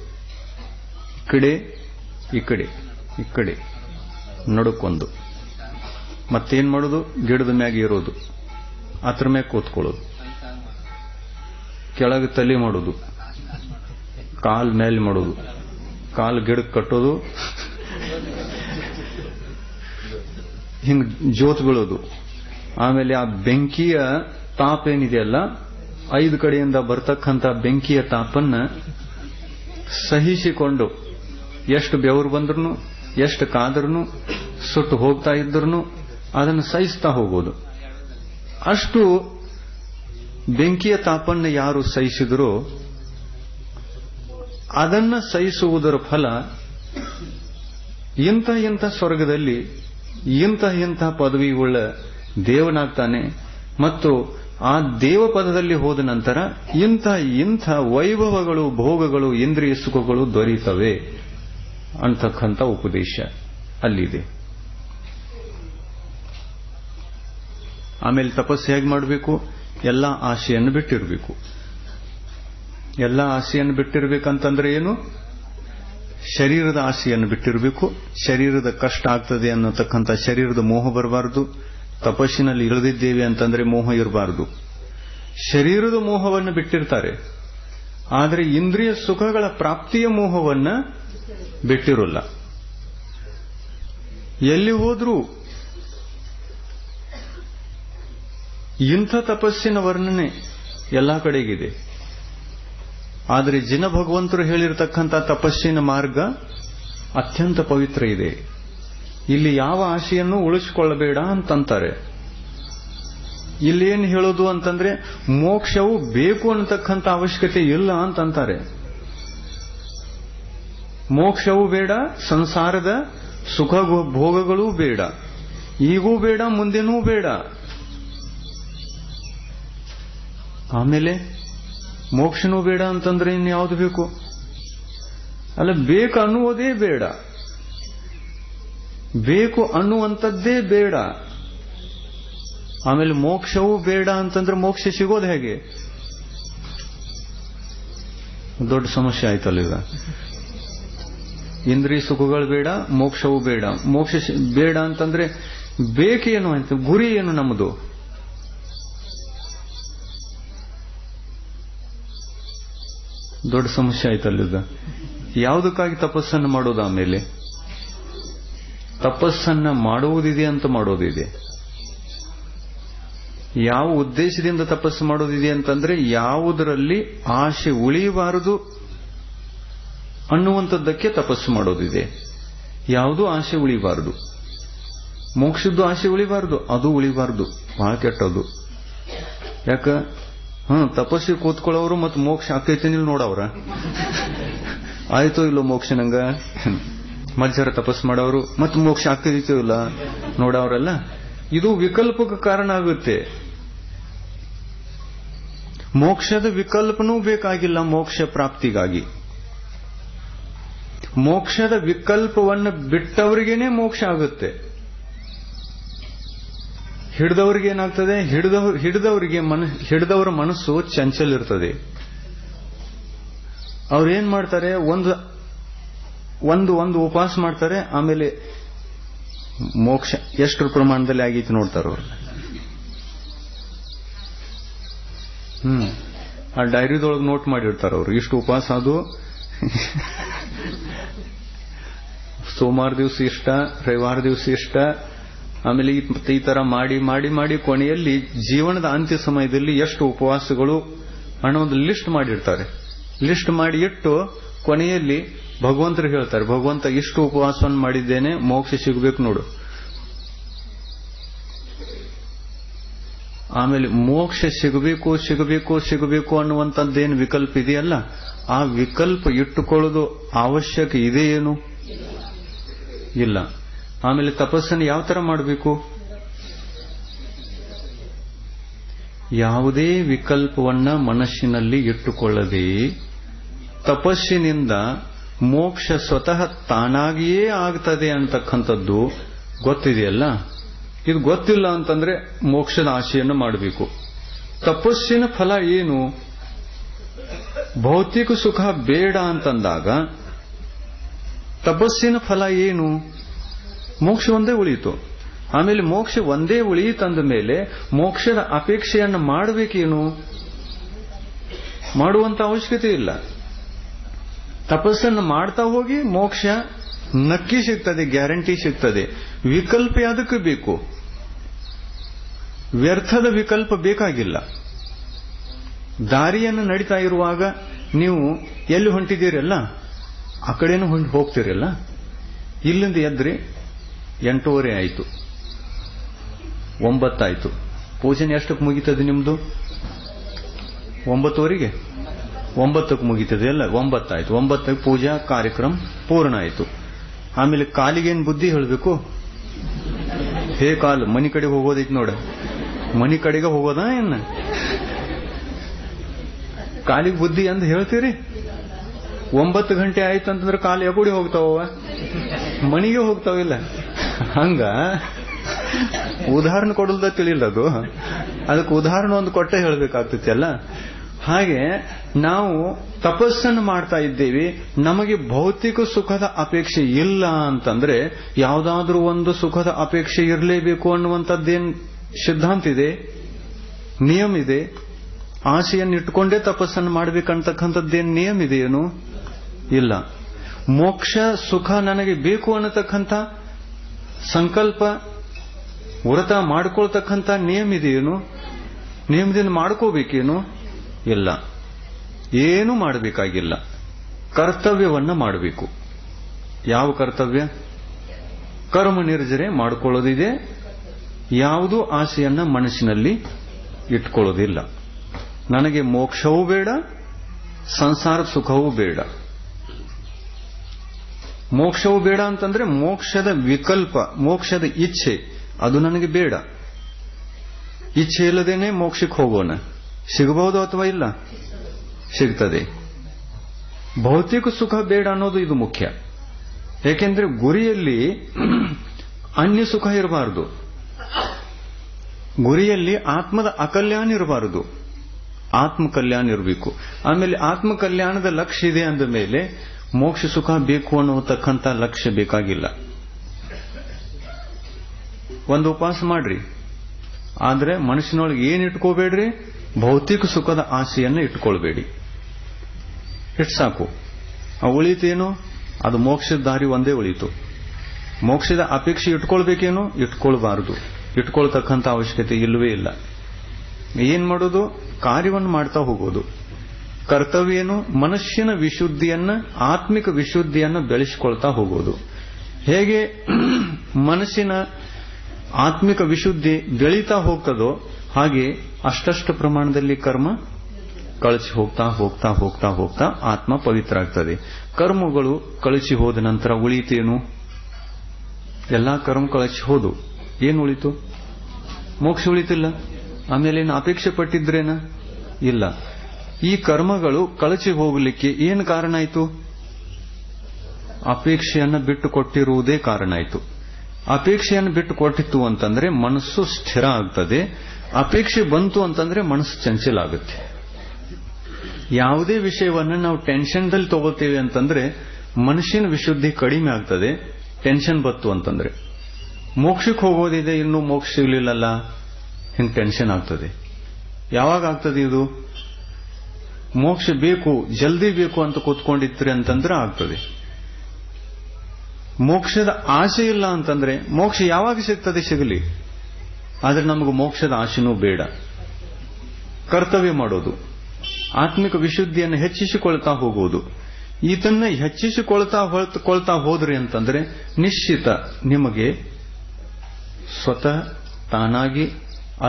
ಈ ಕಡೆ ನಡುಕೊಂದು. ಮತ್ತೇನ್ ಮಾಡೋದು? ಗಿಡದ ಮ್ಯಾಗ ಇರೋದು, ಅದ್ರ ಮ್ಯಾಗ ಕೂತ್ಕೊಳ್ಳೋದು, ಕೆಳಗೆ ತಲೆ ಮಾಡೋದು, ಕಾಲ್ ಮೇಲೆ ಮಾಡೋದು, ಕಾಲ್ ಗಿಡಕ್ಕೆ ಕಟ್ಟೋದು, ಹಿಂಗ್ ಜೋತ್ ಬೀಳೋದು. ಆಮೇಲೆ ಆ ಬೆಂಕಿಯ ತಾಪ ಏನಿದೆಯಲ್ಲ, 5 ಕಡೆಯಿಂದ ಬರ್ತಕ್ಕಂಥ ಬೆಂಕಿಯ ತಾಪನ್ನ ಸಹಿಸಿಕೊಂಡು ಎಷ್ಟು ಬೆವರು ಬಂದ್ರೂ, ಎಷ್ಟು ಕಾದ್ರೂ, ಸುಟ್ಟು ಹೋಗ್ತಾ ಇದ್ರೂ ಅದನ್ನು ಸಹಿಸ್ತಾ ಹೋಗೋದು. ಅಷ್ಟು ಬೆಂಕಿಯ ತಾಪನ್ನ ಯಾರು ಸಹಿಸಿದ್ರೋ ಅದನ್ನ ಸಹಿಸುವುದರ ಫಲ ಇಂಥ ಸ್ವರ್ಗದಲ್ಲಿ ಇಂಥ ಪದವಿ ಉಳ್ಳ ದೇವನಾಗ್ತಾನೆ. ಮತ್ತು ಆ ದೇವ ಪದದಲ್ಲಿ ಹೋದ ನಂತರ ಇಂಥ ವೈಭವಗಳು, ಭೋಗಗಳು, ಇಂದ್ರಿಯ ಸುಖಗಳು ದೊರೆಯುತ್ತವೆ ಅಂತಕ್ಕಂಥ ಉಪದೇಶ ಅಲ್ಲಿದೆ. ಆಮೇಲೆ ತಪಸ್ಸು ಹೇಗೆ ಮಾಡಬೇಕು? ಎಲ್ಲ ಆಸೆಯನ್ನು ಬಿಟ್ಟಿರಬೇಕು. ಎಲ್ಲ ಆಸೆಯನ್ನು ಬಿಟ್ಟಿರಬೇಕಂತಂದ್ರೆ ಏನು? ಶರೀರದ ಆಸೆಯನ್ನು ಬಿಟ್ಟಿರಬೇಕು. ಶರೀರದ ಕಷ್ಟ ಆಗ್ತದೆ ಅನ್ನತಕ್ಕಂಥ ಶರೀರದ ಮೋಹ ಬರಬಾರದು. ತಪಸ್ಸಿನಲ್ಲಿ ಇಳಿದಿದ್ದೇವೆ ಅಂತಂದ್ರೆ ಮೋಹ ಇರಬಾರದು. ಶರೀರದ ಮೋಹವನ್ನು ಬಿಟ್ಟಿರ್ತಾರೆ, ಆದರೆ ಇಂದ್ರಿಯ ಸುಖಗಳ ಪ್ರಾಪ್ತಿಯ ಮೋಹವನ್ನ ಬಿಟ್ಟಿರೋಲ್ಲ. ಎಲ್ಲಿ ಹೋದ್ರೂ ಇಂಥ ತಪಸ್ಸಿನ ವರ್ಣನೆ ಎಲ್ಲಾ ಕಡೆಗಿದೆ. ಆದರೆ ಜಿನ ಭಗವಂತರು ಹೇಳಿರತಕ್ಕಂಥ ತಪಸ್ಸಿನ ಮಾರ್ಗ ಅತ್ಯಂತ ಪವಿತ್ರ ಇದೆ. ಇಲ್ಲಿ ಯಾವ ಆಶೆಯನ್ನು ಉಳಿಸಿಕೊಳ್ಳಬೇಡ ಅಂತಂತಾರೆ. ಇಲ್ಲೇನು ಹೇಳೋದು ಅಂತಂದ್ರೆ ಮೋಕ್ಷವು ಬೇಕು ಅನ್ನತಕ್ಕಂಥ ಅವಶ್ಯಕತೆ ಇಲ್ಲ ಅಂತಂತಾರೆ. ಮೋಕ್ಷವೂ ಬೇಡ, ಸಂಸಾರದ ಸುಖ ಭೋಗಗಳೂ ಬೇಡ, ಈಗೂ ಬೇಡ, ಮುಂದೆನೂ ಬೇಡ. ಆಮೇಲೆ ಮೋಕ್ಷನೂ ಬೇಡ ಅಂತಂದ್ರೆ ಇನ್ಯಾವುದು ಬೇಕು? ಅಲ್ಲ, ಬೇಕು ಅನ್ನುವುದೇ ಬೇಡ, ಬೇಕು ಅನ್ನುವಂಥದ್ದೇ ಬೇಡ. ಆಮೇಲೆ ಮೋಕ್ಷವೂ ಬೇಡ ಅಂತಂದ್ರೆ ಮೋಕ್ಷ ಸಿಗೋದು ಹೇಗೆ? ದೊಡ್ಡ ಸಮಸ್ಯೆ ಆಯ್ತಲ್ಲ ಈಗ. ಇಂದ್ರಿಯ ಸುಖಗಳು ಬೇಡ, ಮೋಕ್ಷವೂ ಬೇಡ. ಮೋಕ್ಷ ಬೇಡ ಅಂತಂದ್ರೆ ಬೇಕೇನು ಅಂತ, ಗುರಿ ಏನು ನಮ್ಮದು? ದೊಡ್ಡ ಸಮಸ್ಯೆ ಆಯ್ತಲ್ಲ ಈಗ. ಯಾವುದಕ್ಕಾಗಿ ತಪಸ್ಸನ್ನು ಮಾಡೋದು? ಆಮೇಲೆ ತಪಸ್ಸನ್ನ ಮಾಡುವುದಿದೆ ಅಂತ ಮಾಡೋದಿದೆ. ಯಾವ ಉದ್ದೇಶದಿಂದ ತಪಸ್ಸು ಮಾಡೋದಿದೆ ಅಂತಂದ್ರೆ ಯಾವುದರಲ್ಲಿ ಆಶೆ ಉಳಿಯಬಾರದು ಅನ್ನುವಂಥದ್ದಕ್ಕೆ ತಪಸ್ಸು ಮಾಡೋದಿದೆ. ಯಾವುದೂ ಆಶೆ ಉಳಿಬಾರದು. ಮೋಕ್ಷದ್ದು ಆಶೆ ಉಳಿಬಾರದು, ಅದು ಉಳಿಬಾರದು, ಬಹಳ ಕೆಟ್ಟದು. ಯಾಕ? ತಪಸ್ಸಿಗೆ ಕೂತ್ಕೊಳ್ಳೋರು ಮತ್ತು ಮೋಕ್ಷ ಆಕೈತೇನಿಲ್ ನೋಡವ್ರ, ಆಯ್ತೋ ಇಲ್ಲೋ ಮೋಕ್ಷ ನಂಗ. ಮಜ್ಜರ ತಪಸ್ಸು ಮಾಡೋರು ಮತ್ತು ಮೋಕ್ಷ ಆಗ್ತೈತೋ ಇಲ್ಲ ನೋಡವ್ರಲ್ಲ. ಇದು ವಿಕಲ್ಪಕ್ಕೆ ಕಾರಣ ಆಗುತ್ತೆ. ಮೋಕ್ಷದ ವಿಕಲ್ಪನೂ ಬೇಕಾಗಿಲ್ಲ ಮೋಕ್ಷ ಪ್ರಾಪ್ತಿಗಾಗಿ. ಮೋಕ್ಷದ ವಿಕಲ್ಪವನ್ನು ಬಿಟ್ಟವರಿಗೇನೆ ಮೋಕ್ಷ ಆಗುತ್ತೆ. ಹಿಡಿದವರಿಗೆ ಏನಾಗ್ತದೆ? ಹಿಡಿದವರ ಮನಸ್ಸು ಚಂಚಲ ಇರ್ತದೆ. ಅವ್ರೇನ್ ಮಾಡ್ತಾರೆ? ಒಂದು ಉಪವಾಸ ಮಾಡ್ತಾರೆ, ಆಮೇಲೆ ಮೋಕ್ಷ ಎಷ್ಟು ಪ್ರಮಾಣದಲ್ಲಿ ಆಗೈತಿ ನೋಡ್ತಾರ ಅವ್ರು. ಆ ಡೈರಿದೊಳಗೆ ನೋಟ್ ಮಾಡಿರ್ತಾರ ಅವ್ರು, ಇಷ್ಟು ಉಪವಾಸ ಅದು, ಸೋಮವಾರ ದಿವಸ ಇಷ್ಟ, ರವಿವಾರ ದಿವಸ ಇಷ್ಟ, ಆಮೇಲೆ ಈ ತರ ಮಾಡಿ ಮಾಡಿ ಮಾಡಿ ಕೊನೆಯಲ್ಲಿ ಜೀವನದ ಅಂತ್ಯ ಸಮಯದಲ್ಲಿ ಎಷ್ಟು ಉಪವಾಸಗಳು ಅನ್ನೋ ಒಂದು ಲಿಸ್ಟ್ ಮಾಡಿರ್ತಾರೆ. ಲಿಸ್ಟ್ ಮಾಡಿ ಇಟ್ಟು ಕೊನೆಯಲ್ಲಿ ಭಗವಂತರು ಹೇಳ್ತಾರೆ, ಭಗವಂತ ಇಷ್ಟು ಉಪವಾಸವನ್ನು ಮಾಡಿದ್ದೇನೆ, ಮೋಕ್ಷ ಸಿಗಬೇಕು ನೋಡು. ಆಮೇಲೆ ಮೋಕ್ಷ ಸಿಗಬೇಕು ಸಿಗಬೇಕು ಸಿಗಬೇಕು ಅನ್ನುವಂಥದ್ದೇನು ವಿಕಲ್ಪ ಇದೆಯಲ್ಲ, ಆ ವಿಕಲ್ಪ ಇಟ್ಟುಕೊಳ್ಳೋದು ಅವಶ್ಯಕ ಇದೆ ಏನು? ಇಲ್ಲ. ಆಮೇಲೆ ತಪಸ್ಸನ್ನು ಯಾವ ತರ ಮಾಡಬೇಕು? ಯಾವುದೇ ವಿಕಲ್ಪವನ್ನ ಮನಸ್ಸಿನಲ್ಲಿ ಇಟ್ಟುಕೊಳ್ಳದೆ ತಪಸ್ಸಿನಿಂದ ಮೋಕ್ಷ ಸ್ವತಃ ತಾನಾಗಿಯೇ ಆಗ್ತದೆ ಅಂತಕ್ಕಂಥದ್ದು ಗೊತ್ತಿದೆಯಲ್ಲ. ಇದು ಗೊತ್ತಿಲ್ಲ ಅಂತಂದ್ರೆ ಮೋಕ್ಷದ ಆಶೆಯನ್ನು ಮಾಡಬೇಕು. ತಪಸ್ಸಿನ ಫಲ ಏನು? ಭೌತಿಕ ಸುಖ ಬೇಡ ಅಂತಂದಾಗ ತಪಸ್ಸಿನ ಫಲ ಏನು? ಮೋಕ್ಷ ಒಂದೇ ಉಳಿಯಿತು. ಆಮೇಲೆ ಮೋಕ್ಷ ಒಂದೇ ಉಳಿಯಿತಂದ ಮೇಲೆ ಮೋಕ್ಷದ ಅಪೇಕ್ಷೆಯನ್ನು ಮಾಡಬೇಕೇನು? ಮಾಡುವಂತ ಅವಶ್ಯಕತೆ ಇಲ್ಲ. ತಪಸ್ಸನ್ನು ಮಾಡ್ತಾ ಹೋಗಿ ಮೋಕ್ಷ ನಕ್ಕಿ ಸಿಗ್ತದೆ, ಗ್ಯಾರಂಟಿ ಸಿಗ್ತದೆ. ವಿಕಲ್ಪ ಅದಕ್ಕೆ ಬೇಕು, ವ್ಯರ್ಥದ ವಿಕಲ್ಪ ಬೇಕಾಗಿಲ್ಲ. ದಾರಿಯನ್ನು ನಡೀತಾ ಇರುವಾಗ ನೀವು ಎಲ್ಲಿ ಹೊಂಟಿದ್ದೀರಲ್ಲ ಆ ಕಡೆನೂ ಹೋಗ್ತಿರಲ್ಲ. ಇಲ್ಲಿಂದ ಎದ್ರಿ 8:30 ಆಯಿತು, 9 ಆಯಿತು. ಪೂಜನೆ ಎಷ್ಟಕ್ಕೆ ಮುಗೀತದೆ ನಿಮ್ದು? 9:30ಗೆ 9ಕ್ಕೆ ಮುಗೀತದೆ ಅಲ್ಲ. 9 ಆಯ್ತು. 9ಕ್ಕೆ ಪೂಜಾ ಕಾರ್ಯಕ್ರಮ ಪೂರ್ಣ ಆಯಿತು. ಆಮೇಲೆ ಕಾಲಿಗೇನು ಬುದ್ಧಿ ಹೇಳಬೇಕು? ಹೇ ಕಾಲು, ಮನಿ ಕಡೆಗೆ ಹೋಗೋದೈತಿ ನೋಡ, ಮನಿ ಕಡೆಗೆ ಹೋಗೋದಾ ಏನ? ಕಾಲಿಗೆ ಬುದ್ಧಿ ಅಂತ ಹೇಳ್ತೀರಿ? 9 ಗಂಟೆ ಆಯ್ತು ಅಂತಂದ್ರೆ ಕಾಲು ಎಗುಡಿ ಹೋಗ್ತಾವ, ಮನಿಗೆ ಹೋಗ್ತಾವಿಲ್ಲ. ಹಂಗ ಉದಾಹರಣೆ ಕೊಡಲ್ದ ತಿಳಿಲ್ಲದು. ಅದಕ್ಕೆ ಉದಾಹರಣೆ ಒಂದು ಕೊಟ್ಟೆ ಹೇಳಬೇಕಾಗ್ತೈತಿ ಅಲ್ಲ. ಹಾಗೆ ನಾವು ತಪಸ್ಸನ್ನು ಮಾಡ್ತಾ ಇದ್ದೇವೆ, ನಮಗೆ ಭೌತಿಕ ಸುಖದ ಅಪೇಕ್ಷೆ ಇಲ್ಲ ಅಂತಂದ್ರೆ ಯಾವುದಾದ್ರೂ ಒಂದು ಸುಖದ ಅಪೇಕ್ಷೆ ಇರಲೇಬೇಕು ಅನ್ನುವಂಥದ್ದೇನು ಸಿದ್ಧಾಂತ ಇದೆ, ನಿಯಮ ಇದೆ. ಆಸೆಯನ್ನು ಇಟ್ಟುಕೊಂಡೇ ತಪಸ್ಸನ್ನು ಮಾಡಬೇಕಂತಕ್ಕಂಥದ್ದೇನು ನಿಯಮ ಇದೆಯೇನು? ಇಲ್ಲ. ಮೋಕ್ಷ ಸುಖ ನನಗೆ ಬೇಕು ಅನ್ನತಕ್ಕಂಥ ಸಂಕಲ್ಪ ವ್ರತ ಮಾಡ್ಕೊಳ್ತಕ್ಕಂಥ ನಿಯಮ ಇದೆಯೇನು? ನಿಯಮದಿಂದ ಮಾಡ್ಕೋಬೇಕೇನು? ಇಲ್ಲ. ಏನು ಮಾಡಬೇಕಾಗಿಲ್ಲ. ಕರ್ತವ್ಯವನ್ನ ಮಾಡಬೇಕು. ಯಾವ ಕರ್ತವ್ಯ? ಕರ್ಮ ನಿರ್ಜರೆ ಮಾಡಿಕೊಳ್ಳೋದಿದೆ. ಯಾವುದೂ ಆಸೆಯನ್ನ ಮನಸ್ಸಿನಲ್ಲಿ ಇಟ್ಕೊಳ್ಳೋದಿಲ್ಲ. ನನಗೆ ಮೋಕ್ಷವೂ ಬೇಡ, ಸಂಸಾರ ಸುಖವೂ ಬೇಡ. ಮೋಕ್ಷವೂ ಬೇಡ ಅಂತಂದ್ರೆ ಮೋಕ್ಷದ ವಿಕಲ್ಪ, ಮೋಕ್ಷದ ಇಚ್ಛೆ ಅದು ನನಗೆ ಬೇಡ. ಇಚ್ಛೆ ಇಲ್ಲದೇನೆ ಮೋಕ್ಷಕ್ಕೆ ಹೋಗೋಣ. ಸಿಗಬಹುದು ಅಥವಾ ಇಲ್ಲ? ಸಿಗ್ತದೆ. ಭೌತಿಕ ಸುಖ ಬೇಡ ಅನ್ನೋದು ಇದು ಮುಖ್ಯ. ಏಕೆಂದ್ರೆ ಗುರಿಯಲ್ಲಿ ಅನ್ಯ ಸುಖ ಇರಬಾರದು, ಗುರಿಯಲ್ಲಿ ಆತ್ಮದ ಅಕಲ್ಯಾಣ ಇರಬಾರದು, ಆತ್ಮ ಕಲ್ಯಾಣ ಇರಬೇಕು. ಆಮೇಲೆ ಆತ್ಮ ಕಲ್ಯಾಣದ ಲಕ್ಷ್ಯ ಇದೆ ಅಂದ ಮೇಲೆ ಮೋಕ್ಷ ಸುಖ ಬೇಕು ಅನ್ನೋತಕ್ಕಂಥ ಲಕ್ಷ್ಯ ಬೇಕಾಗಿಲ್ಲ. ಒಂದು ಉಪವಾಸ ಮಾಡ್ರಿ, ಆದ್ರೆ ಮನಸ್ಸಿನೊಳಗೆ ಏನ್ ಇಟ್ಕೋಬೇಡ್ರಿ? ಭೌತಿಕ ಸುಖದ ಆಸೆಯನ್ನು ಇಟ್ಕೊಳ್ಬೇಡಿ. ಎಷ್ಟು ಸಾಕು. ಉಳಿತೇನು? ಅದು ಮೋಕ್ಷದ ದಾರಿ ಒಂದೇ ಉಳಿತು. ಮೋಕ್ಷದ ಅಪೇಕ್ಷೆ ಇಟ್ಕೊಳ್ಬೇಕೇನು? ಇಟ್ಕೊಳ್ಬಾರದು. ಇಟ್ಕೊಳ್ತಕ್ಕಂಥ ಅವಶ್ಯಕತೆ ಇಲ್ಲವೇ ಇಲ್ಲ. ಏನ್ ಮಾಡೋದು? ಕಾರ್ಯವನ್ನು ಮಾಡ್ತಾ ಹೋಗೋದು. ಕರ್ತವ್ಯ ಏನು? ಮನುಷ್ಯನ ವಿಶುದ್ಧಿಯನ್ನ, ಆತ್ಮಿಕ ವಿಶುದ್ಧಿಯನ್ನು ಬೆಳೆಸಿಕೊಳ್ತಾ ಹೋಗೋದು. ಹೇಗೆ ಮನಸ್ಸಿನ ಆತ್ಮಿಕ ವಿಶುದ್ಧಿ ಬೆಳೀತಾ ಹೋಗ್ತದೋ ಹಾಗೆ ಅಷ್ಟಷ್ಟು ಪ್ರಮಾಣದಲ್ಲಿ ಕರ್ಮ ಕಳಚಿ ಹೋಗ್ತಾ ಹೋಗ್ತಾ ಹೋಗ್ತಾ ಹೋಗ್ತಾ ಆತ್ಮ ಪವಿತ್ರ ಆಗ್ತದೆ. ಕರ್ಮಗಳು ಕಳಚಿ ಹೋದ ನಂತರ ಉಳಿತೇನು? ಎಲ್ಲಾ ಕರ್ಮ ಕಳಚಿ ಹೋದು ಏನು ಉಳಿತು? ಮೋಕ್ಷ ಉಳಿತಿಲ್ಲ. ಆಮೇಲೆ ಏನು ಅಪೇಕ್ಷೆ ಪಟ್ಟಿದ್ರೇನ? ಇಲ್ಲ. ಈ ಕರ್ಮಗಳು ಕಳಚಿ ಹೋಗಲಿಕ್ಕೆ ಏನು ಕಾರಣ ಆಯಿತು? ಅಪೇಕ್ಷೆಯನ್ನು ಬಿಟ್ಟು ಕೊಟ್ಟಿರುವುದೇ ಕಾರಣ ಆಯಿತು. ಅಪೇಕ್ಷೆಯನ್ನು ಬಿಟ್ಟು ಕೊಟ್ಟಿತ್ತು ಅಂತಂದ್ರೆ ಮನಸ್ಸು ಸ್ಥಿರ ಆಗ್ತದೆ. ಅಪೇಕ್ಷೆ ಬಂತು ಅಂತಂದ್ರೆ ಮನಸ್ಸು ಚಂಚಲ ಆಗುತ್ತೆ. ಯಾವುದೇ ವಿಷಯವನ್ನು ನಾವು ಟೆನ್ಷನ್ದಲ್ಲಿ ತಗೋತೇವೆ ಅಂತಂದ್ರೆ ಮನುಷ್ಯನ ವಿಶುದ್ಧಿ ಕಡಿಮೆ ಆಗ್ತದೆ. ಟೆನ್ಷನ್ ಬತ್ತು ಅಂತಂದ್ರೆ ಮೋಕ್ಷಕ್ಕೆ ಹೋಗೋದಿದೆ, ಇನ್ನೂ ಮೋಕ್ಷ ಸಿಗಲಿಲ್ಲಲ್ಲ, ಹಿಂಗೆ ಟೆನ್ಷನ್ ಆಗ್ತದೆ. ಯಾವಾಗ ಆಗ್ತದೆ ಇದು? ಮೋಕ್ಷ ಬೇಕು, ಜಲ್ದಿ ಬೇಕು ಅಂತ ಕೂತ್ಕೊಂಡಿದ್ರಿ ಅಂತಂದ್ರೆ ಆಗ್ತದೆ. ಮೋಕ್ಷದ ಆಸೆ ಇಲ್ಲ ಅಂತಂದ್ರೆ ಮೋಕ್ಷ ಯಾವಾಗ ಸಿಗ್ತದೆ? ಸಿಗಲಿ. ಆದ್ರೆ ನಮಗೆ ಮೋಕ್ಷದ ಆಸೆನೂ ಬೇಡ. ಕರ್ತವ್ಯ ಮಾಡೋದು, ಆತ್ಮಿಕ ವಿಶುದ್ಧಿಯನ್ನು ಹೆಚ್ಚಿಸಿಕೊಳ್ತಾ ಹೋಗುವುದು. ಇದನ್ನ ಹೆಚ್ಚಿಸಿಕೊಳ್ತಾ ಹೋದ್ರಿ ಅಂತಂದ್ರೆ ನಿಶ್ಚಿತ ನಿಮಗೆ ಸ್ವತಃ ತಾನಾಗಿ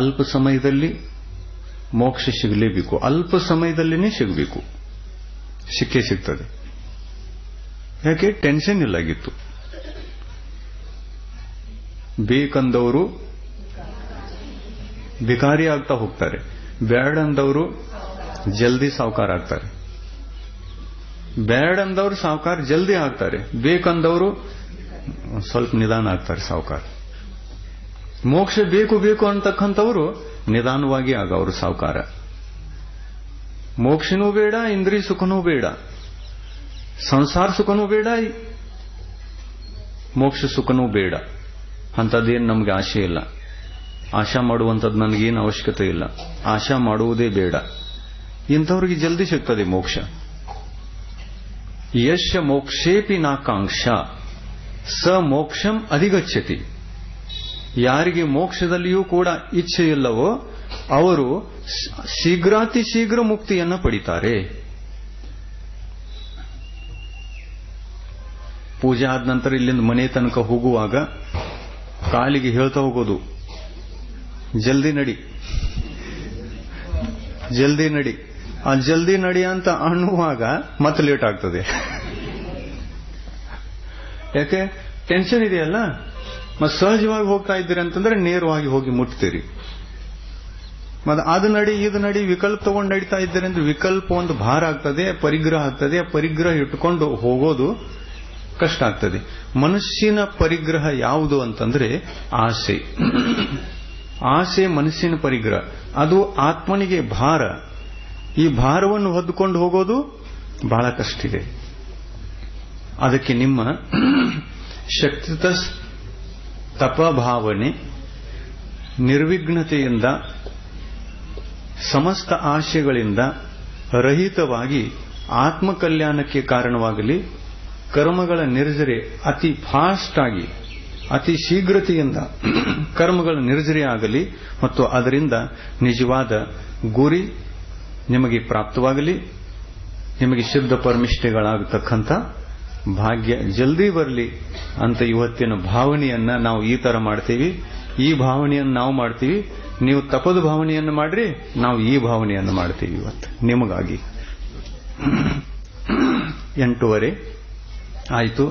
ಅಲ್ಪ ಸಮಯದಲ್ಲಿ ಮೋಕ್ಷ ಸಿಗಲೇಬೇಕು. ಅಲ್ಪ ಸಮಯದಲ್ಲಿನೇ ಸಿಗಬೇಕು. ಸಿಕ್ಕೇ ಸಿಗ್ತದೆ. ಯಾಕೆ? ಟೆನ್ಷನ್ ಇಲ್ಲಾಗಿತ್ತು. ಬೇಕಂದವರು ಭಿಕಾರಿ ಆಗ್ತಾ ಹೋಗ್ತಾರೆ. ಬೇಡಂದವರು ಜಲ್ದಿ ಸಾವುಕಾರ ಆಗ್ತಾರೆ, ಬೇಡಂದವರು ಸಾವುಕಾರ ಜಲ್ದಿ ಆಗ್ತಾರೆ, ಬೇಕಂದವರು ಸ್ವಲ್ಪ ನಿಧಾನ ಆಗ್ತಾರೆ ಸಾವುಕಾರ. ಮೋಕ್ಷ ಬೇಕು ಬೇಕು ಅಂತಕ್ಕಂಥವರು ನಿಧಾನವಾಗಿ ಆಗವರು ಸಾವುಕಾರ. ಮೋಕ್ಷನೂ ಬೇಡ, ಇಂದ್ರಿಯ ಸುಖನೂ ಬೇಡ, ಸಂಸಾರ ಸುಖನೂ ಬೇಡ, ಮೋಕ್ಷ ಸುಖನೂ ಬೇಡ. ಅಂಥದ್ದೇನು ನಮ್ಗೆ ಆಶೆ ಇಲ್ಲ. ಆಶಾ ಮಾಡುವಂಥದ್ದು ನನಗೇನು ಅವಶ್ಯಕತೆ ಇಲ್ಲ, ಆಶಾ ಮಾಡುವುದೇ ಬೇಡ. ಇಂಥವ್ರಿಗೆ ಜಲ್ದಿ ಸಿಗ್ತದೆ ಮೋಕ್ಷ. ಯಶ ಮೋಕ್ಷೇಪಿ ನಾಕಾಂಕ್ಷ ಸ ಮೋಕ್ಷಂ ಅಧಿಗಚ್ಚತಿ. ಯಾರಿಗೆ ಮೋಕ್ಷದಲ್ಲಿಯೂ ಕೂಡ ಇಚ್ಛೆ ಇಲ್ಲವೋ ಅವರು ಶೀಘ್ರಾತಿ ಶೀಘ್ರ ಮುಕ್ತಿಯನ್ನು ಪಡಿತಾರೆ. ಪೂಜೆ ಆದ ನಂತರ ಇಲ್ಲಿಂದ ಮನೆ ತನಕ ಹೋಗುವಾಗ ಕಾಲಿಗೆ ಹೇಳ್ತಾ ಹೋಗೋದು, ಜಲ್ದಿ ನಡಿ ಜಲ್ದಿ ನಡಿ. ಆ ಜಲ್ದಿ ನಡಿ ಅಂತ ಅನ್ನುವಾಗ ಮತ್ತೆ ಲೇಟ್ ಆಗ್ತದೆ. ಯಾಕೆ? ಟೆನ್ಷನ್ ಇದೆಯಲ್ಲ. ಮತ್ತೆ ಸಹಜವಾಗಿ ಹೋಗ್ತಾ ಇದ್ದೀರಿ ಅಂತಂದ್ರೆ ನೇರವಾಗಿ ಹೋಗಿ ಮುಟ್ತೀರಿ. ಮತ್ತೆ ಅದು ನಡಿ ಇದು ನಡಿ ವಿಕಲ್ಪ ತಗೊಂಡು ನಡೀತಾ ಇದ್ದೀರಿ ಅಂದ್ರೆ ವಿಕಲ್ಪ ಒಂದು ಭಾರ ಆಗ್ತದೆ, ಪರಿಗ್ರಹ ಆಗ್ತದೆ. ಪರಿಗ್ರಹ ಇಟ್ಟುಕೊಂಡು ಹೋಗೋದು ಕಷ್ಟ ಆಗ್ತದೆ. ಮನುಷ್ಯನ ಪರಿಗ್ರಹ ಯಾವುದು ಅಂತಂದ್ರೆ ಆಸೆ. ಆಸೆ ಮನಸ್ಸಿನ ಪರಿಗ್ರಹ, ಅದು ಆತ್ಮನಿಗೆ ಭಾರ. ಈ ಭಾರವನ್ನು ಹೊದ್ದುಕೊಂಡು ಹೋಗೋದು ಬಹಳ ಕಷ್ಟ ಇದೆ. ಅದಕ್ಕೆ ನಿಮ್ಮ ಶಕ್ತಿತ ತಪಭಾವನೆ ನಿರ್ವಿಘ್ನತೆಯಿಂದ ಸಮಸ್ತ ಆಶೆಗಳಿಂದ ರಹಿತವಾಗಿ ಆತ್ಮಕಲ್ಯಾಣಕ್ಕೆ ಕಾರಣವಾಗಲಿ, ಕರ್ಮಗಳ ನಿರ್ಜರೆ ಅತಿ ಫಾಸ್ಟ್ ಆಗಿ ಅತಿ ಶೀಘ್ರತೆಯಿಂದ ಕರ್ಮಗಳ ನಿರ್ಜರೆ ಆಗಲಿ ಮತ್ತು ಅದರಿಂದ ನಿಜವಾದ ಗುರಿ ನಿಮಗೆ ಪ್ರಾಪ್ತವಾಗಲಿ, ನಿಮಗೆ ಶುದ್ಧ ಪರಮಿಷ್ಠೆಗಳಾಗತಕ್ಕಂಥ ಭಾಗ್ಯ ಜಲ್ದಿ ಬರಲಿ ಅಂತ ಇವತ್ತಿನ ಭಾವನೆಯನ್ನ ನಾವು ಈ ತರ ಮಾಡ್ತೀವಿ. ಈ ಭಾವನೆಯನ್ನು ನಾವು ಮಾಡ್ತೀವಿ. ನೀವು ತಪದ ಭಾವನೆಯನ್ನು ಮಾಡ್ರಿ, ನಾವು ಈ ಭಾವನೆಯನ್ನು ಮಾಡ್ತೀವಿ ಇವತ್ತು ನಿಮಗಾಗಿ. 8:30 ಆಯಿತು.